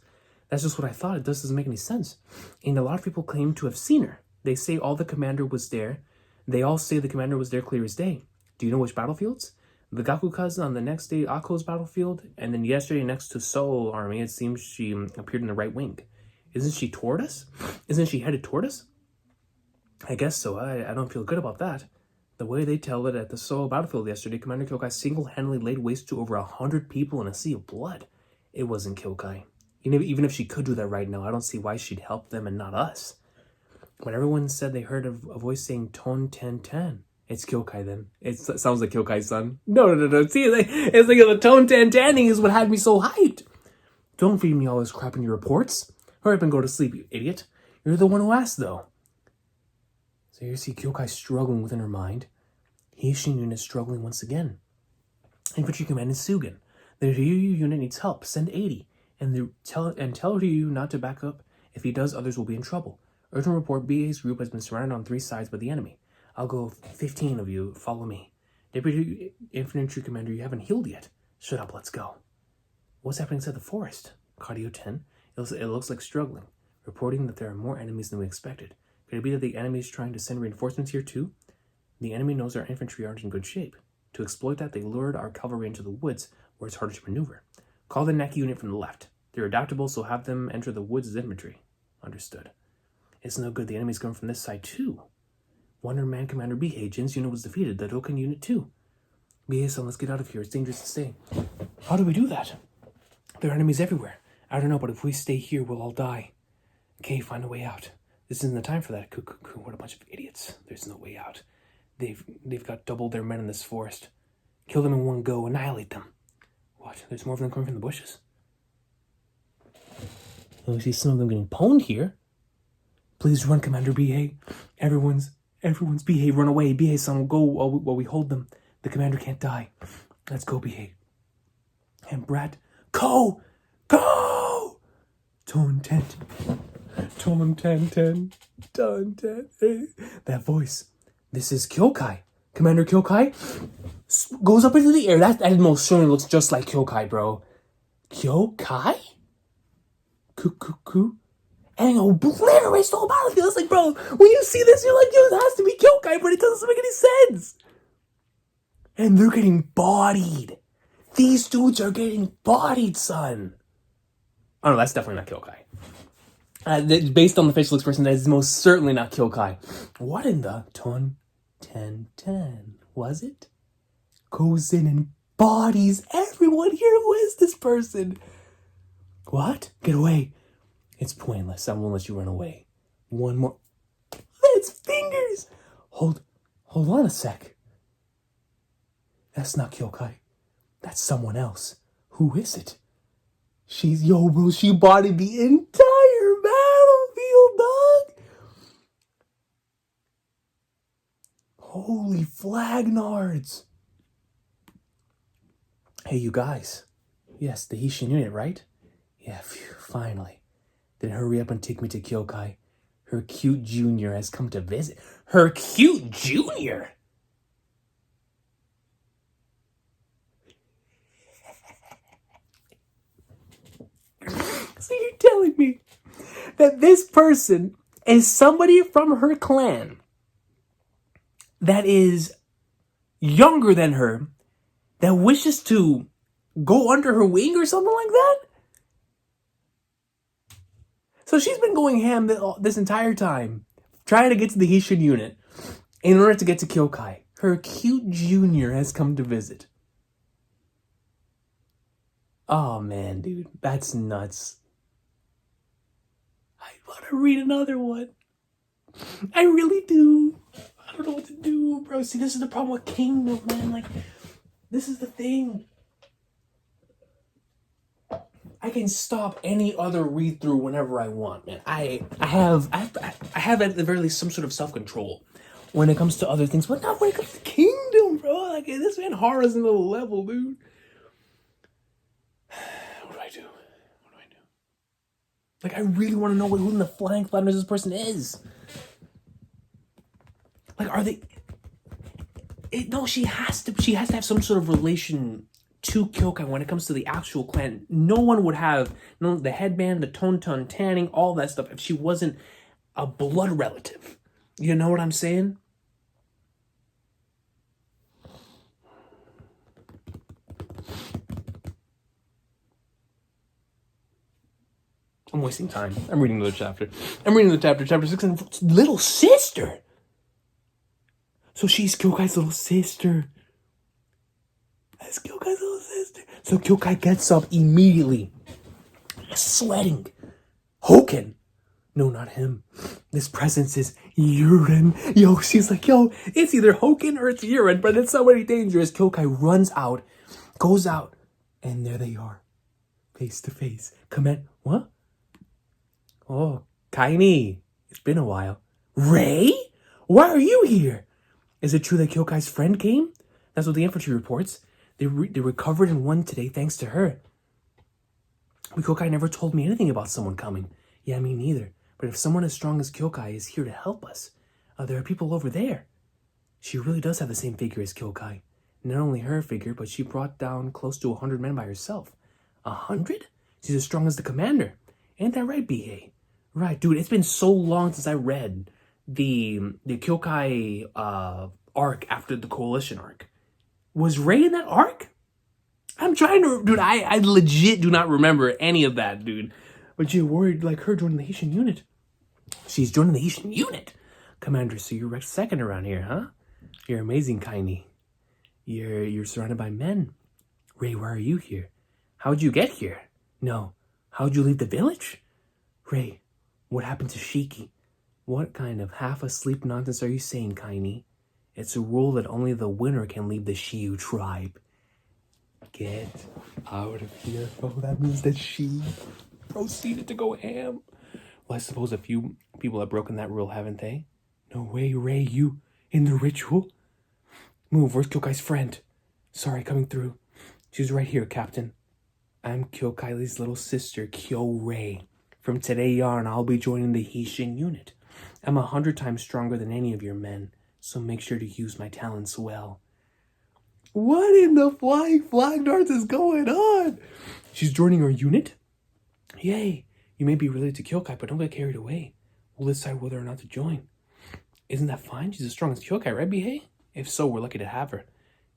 A: That's just what I thought. It doesn't make any sense. And a lot of people claim to have seen her. They say the commander was there. They all say the commander was there clear as day. Do you know which battlefields? The Gakuka's on the next day, Akko's battlefield, and then yesterday next to Seoul Army, it seems she appeared in the right wing. Isn't she toward us? Isn't she headed toward us? I guess so. I don't feel good about that. The way they tell it at the Seoul battlefield yesterday, Commander Kyokai single-handedly laid waste to over 100 people in a sea of blood. It wasn't Kyokai. Even if she could do that right now, I don't see why she'd help them and not us. When everyone said they heard a voice saying Ton Ten Ten, it's Kyokai then. It sounds like Kyokai's son. No. See, it's like the Ton Ten Tanning is what had me so hyped. Don't feed me all this crap in your reports. Hurry up and go to sleep, you idiot. You're the one who asked, though. So you see Kyokai struggling within her mind. Hishin unit is struggling once again. Infantry Command is Sugen. The Ryu unit needs help. Send 80. And tell Ryu not to back up. If he does, others will be in trouble. Urgent report, BA's group has been surrounded on 3 sides by the enemy. I'll go 15 of you. Follow me. Deputy Infantry Commander, you haven't healed yet. Shut up, let's go. What's happening inside the forest? Cardio 10. It looks like struggling. Reporting that there are more enemies than we expected. Could it be that the enemy is trying to send reinforcements here too? The enemy knows our infantry aren't in good shape. To exploit that, they lured our cavalry into the woods, where it's harder to maneuver. Call the Neki unit from the left. They're adaptable, so have them enter the woods as infantry. Understood. It's no good, the enemy's coming from this side too. Wonder-Man Commander Bihei, Jin's unit was defeated, the Dokkan unit too. Bihei-san, let's get out of here, it's dangerous to stay. How do we do that? There are enemies everywhere. I don't know, but if we stay here, we'll all die. Okay, find a way out. This isn't the time for that. What a bunch of idiots. There's no way out. They've got double their men in this forest. Kill them in one go. Annihilate them. What? There's more of them coming from the bushes? Oh, I see some of them getting pwned here. Please run, Commander Bihei. Everyone's Bihei. Run away. Bihei-san will go while we hold them. The commander can't die. Let's go, Bihei. And Brat, go! Ton ten. That voice. This is Kyokai. Commander Kyokai goes up into the air. That most certainly looks just like Kyokai, bro. Kyokai? Cuckoo. And obliterates the whole battlefield. It's like, bro, when you see this, you're like, yo, it has to be Kyokai, but it doesn't make any sense. And they're getting bodied. These dudes are getting bodied, son. Oh no, that's definitely not Kyokai. Based on the facial expression, that is most certainly not Kyokai. What in the Ton Ten was it? Goes in and bodies everyone here. Who is this person? What? Get away. It's pointless. I won't let you run away. One more. It's fingers. Hold on a sec. That's not Kyokai. That's someone else. Who is it? Yo, bro, she bodied the entire battlefield, dog. Holy flagnards. Hey, you guys. Yes, the Hishin unit, right? Yeah, phew, finally. Then hurry up and take me to Kyokai. Her cute junior has come to visit. Her cute junior? So you're telling me that this person is somebody from her clan that is younger than her, that wishes to go under her wing or something like that? So she's been going ham this entire time, trying to get to the Hishin unit in order to get to Kyokai. Her cute junior has come to visit. Oh man, dude, that's nuts. I want to read another one. I really do. I don't know what to do, bro. See, this is the problem with Kingdom, man. Like, this is the thing. I can stop any other read through whenever I want, man. I have at the very least some sort of self-control when it comes to other things, but not when it comes to Kingdom, bro. Like, this man horror's another level, dude. What do I do? Like, I really want to know who in the flying flatters this person is. Like, are they? No, she has to have some sort of relation to Kyokai when it comes to the actual clan. No one would have the headband, the ton tanning, all that stuff if she wasn't a blood relative. You know what I'm saying? I'm wasting time. I'm reading another chapter. Chapter 6, and little sister. So she's Kyokai's little sister. That's Kyokai's little sister. So Kyokai gets up immediately, sweating. Hoken. No, not him. This presence is urine. Yo, she's like, yo, it's either Hoken or it's urine, but it's somebody dangerous. Kyokai runs out, goes out, and there they are. Face to face. Command. What? Oh, Kaini. It's been a while. Ray? Why are you here? Is it true that Kyokai's friend came? That's what the infantry reports. They recovered and won today thanks to her. But Kyokai never told me anything about someone coming. Yeah, me neither. But if someone as strong as Kyokai is here to help us, there are people over there. She really does have the same figure as Kyokai. Not only her figure, but she brought down close to 100 men by herself. 100? She's as strong as the commander. Ain't that right, B.A.? Right, dude, it's been so long since I read the Kyokai arc after the Coalition arc. Was Rei in that arc? I'm trying to... Dude, I legit do not remember any of that, dude. But you're worried like her joining the Haitian unit. She's joining the Haitian unit? Commander, so you're second around here, huh? You're amazing, Kaini. You're surrounded by men. Rei, why are you here? How'd you get here? No. How'd you leave the village? Rei, what happened to Shiki? What kind of half-asleep nonsense are you saying, Kaini? It's a rule that only the winner can leave the Shiyu tribe. Get out of here, bro. That means that she proceeded to go ham. Well, I suppose a few people have broken that rule, haven't they? No way, Rei, you in the ritual? Move, where's Kyokai's friend? Sorry, coming through. She's right here, Captain. I'm Kyokai's little sister, Kyo Rei. From today on, I'll be joining the Hishin unit. I'm 100 times stronger than any of your men, so make sure to use my talents well. What in the flying flag darts is going on? She's joining our unit? Yay. You may be related to Kyokai, but don't get carried away. We'll decide whether or not to join. Isn't that fine? She's as strong as Kyokai, right, Bihei? If so, we're lucky to have her.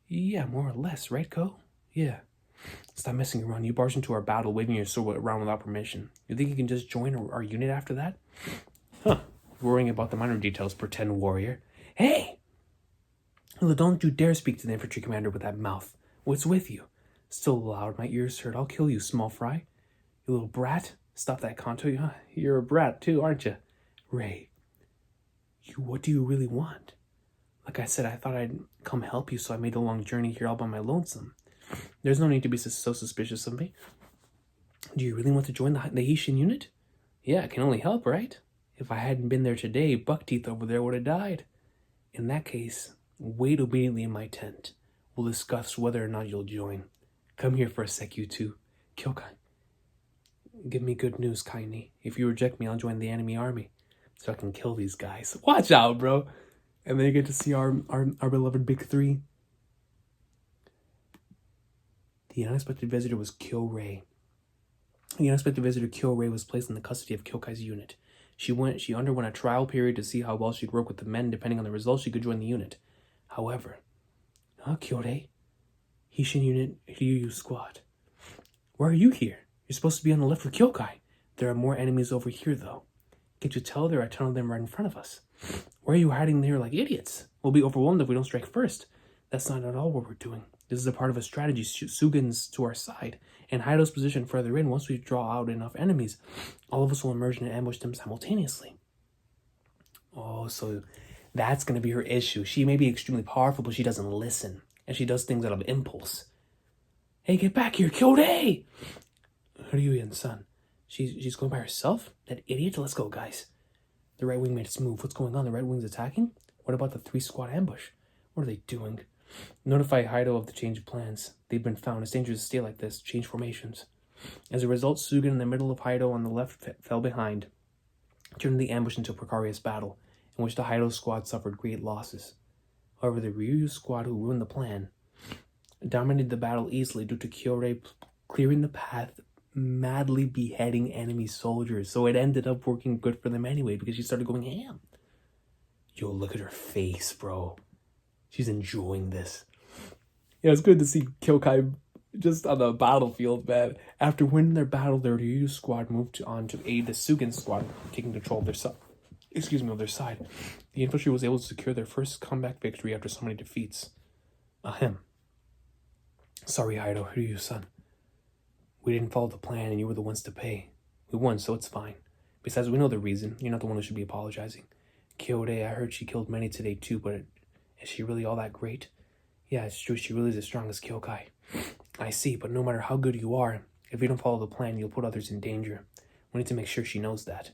A: Yeah, more or less, right, Ko? Yeah. Stop messing around. You barged into our battle, waving your sword around without permission. You think you can just join our unit after that? Huh. Worrying about the minor details, pretend warrior. Hey! Don't you dare speak to the infantry commander with that mouth. What's with you? Still loud, my ears hurt. I'll kill you, small fry. You little brat. Stop that conto. Huh? You're a brat too, aren't you? Ray, what do you really want? Like I said, I thought I'd come help you, so I made a long journey here all by my lonesome. There's no need to be so suspicious of me. Do you really want to join the Haitian unit? Yeah, it can only help, right? If I hadn't been there today, Buckteeth over there would have died. In that case, wait obediently in my tent. We'll discuss whether or not you'll join. Come here for a sec, you two. Kyokai, give me good news, Kaini. If you reject me, I'll join the enemy army, so I can kill these guys. Watch out, bro. And then you get to see our beloved Big Three. The unexpected visitor was Kyo-Rei. The unexpected visitor, Kyo-Rei, was placed in the custody of Kyokai's unit. She underwent a trial period to see how well she could work with the men. Depending on the results, she could join the unit. However, Kyo-Rei, Haitian unit, Ryu squad. Why are you here? You're supposed to be on the left with Kyokai. There are more enemies over here, though. Can't you tell there are a ton of them right in front of us? Why are you hiding there like idiots? We'll be overwhelmed if we don't strike first. That's not at all what we're doing. This is a part of a strategy. Sugin's to our side, and Haido's position further in. Once we draw out enough enemies, all of us will emerge and ambush them simultaneously. Oh, so that's going to be her issue. She may be extremely powerful, but she doesn't listen, and she does things out of impulse. Hey, get back here, Kyodai! Ryuyan, son. She's going by herself? That idiot? Let's go, guys. The right wing made its move. What's going on? The right wing's attacking? What about the 3-squad ambush? What are they doing? Notify Haido of the change of plans. They've been found. It's dangerous to stay like this. Change formations. As a result, Sugen in the middle of Haido on the left fell behind, turning the ambush into a precarious battle, in which the Haido squad suffered great losses. However, the Ryu squad, who ruined the plan, dominated the battle easily due to Kyo-Rei clearing the path, madly beheading enemy soldiers. So it ended up working good for them anyway, because she started going ham. Yo, look at her face, bro. She's enjoying this. Yeah, it's good to see Kyokai just on the battlefield, man. After winning their battle, the Ryu squad moved on to aid the Sugen squad, taking control of their side. Of their side. The infantry was able to secure their first comeback victory after so many defeats. Ahem. Sorry, Haido, Ryu, son. We didn't follow the plan, and you were the ones to pay. We won, so it's fine. Besides, we know the reason. You're not the one who should be apologizing. Kyodai, I heard she killed many today too, but is she really all that great? Yeah, it's true. She really is as strong as Kyokai. I see, but no matter how good you are, if you don't follow the plan, you'll put others in danger. We need to make sure she knows that.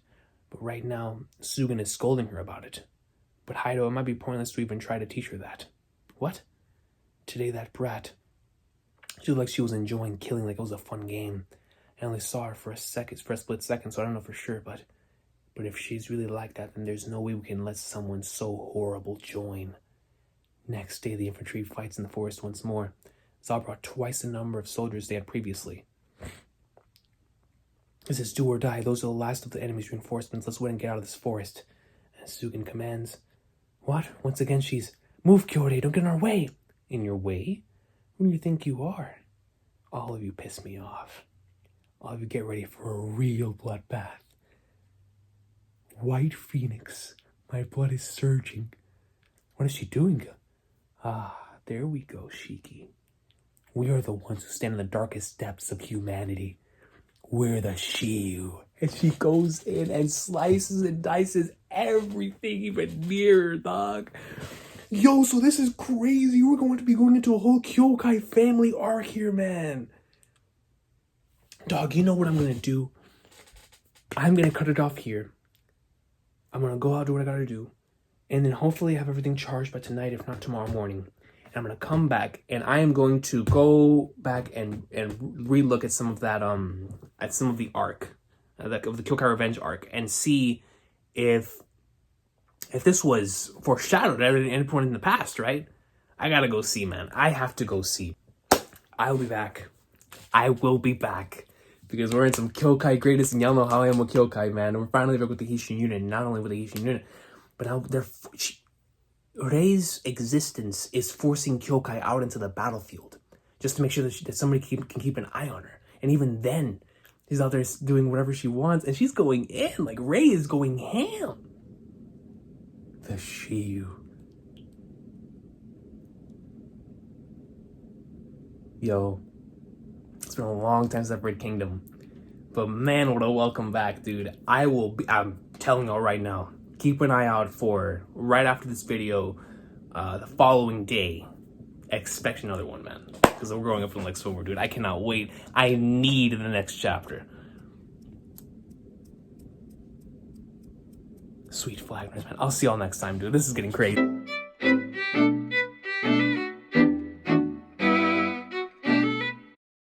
A: But right now, Sugen is scolding her about it. But Haido, it might be pointless to even try to teach her that. What? Today, that brat. She looked like she was enjoying killing like it was a fun game. I only saw her for a split second, so I don't know for sure, but if she's really like that, then there's no way we can let someone so horrible join. Next day, the infantry fights in the forest once more. Zaw brought twice the number of soldiers they had previously. This is do or die. Those are the last of the enemy's reinforcements. Let's wait and get out of this forest. And Sugen commands. What? Once again, she's... Move, Kyodai, don't get in our way. In your way? Who do you think you are? All of you piss me off. All of you get ready for a real bloodbath. White Phoenix, my blood is surging. What is she doing? There we go, Shiki. We are the ones who stand in the darkest depths of humanity. We're the Shiyu. And she goes in and slices and dices everything even nearer, dog. Yo, so this is crazy. We're going to be going into a whole Kyokai family arc here, man. Dog, you know what I'm going to do? I'm going to cut it off here. I'm going to go out, do what I got to do. And then hopefully have everything charged by tonight, if not tomorrow morning. And I'm going to come back, and I am going to go back and relook at some of that, at some of the arc, of the Kyokai Revenge arc, and see if this was foreshadowed at any point in the past, right? I gotta go see, man. I have to go see. I'll be back. I will be back. Because we're in some Kyokai greatness, and y'all know how I am with Kyokai, man. And we're finally back with the Haitian unit. Not only with the Haitian unit, but now Rei's existence is forcing Kyokai out into the battlefield. Just to make sure that somebody can keep an eye on her. And even then, she's out there doing whatever she wants. And she's going in. Like, Rei is going ham. The Shiyu. Yo, it's been a long time since I've read Kingdom, But man, what a welcome back, dude. I'm telling y'all right now, keep an eye out for, right after this video, the following day, expect another one, man. Because we're growing up in like swimmer, dude. I cannot wait. I need the next chapter. Sweet flag, man. I'll see y'all next time, dude. This is getting crazy.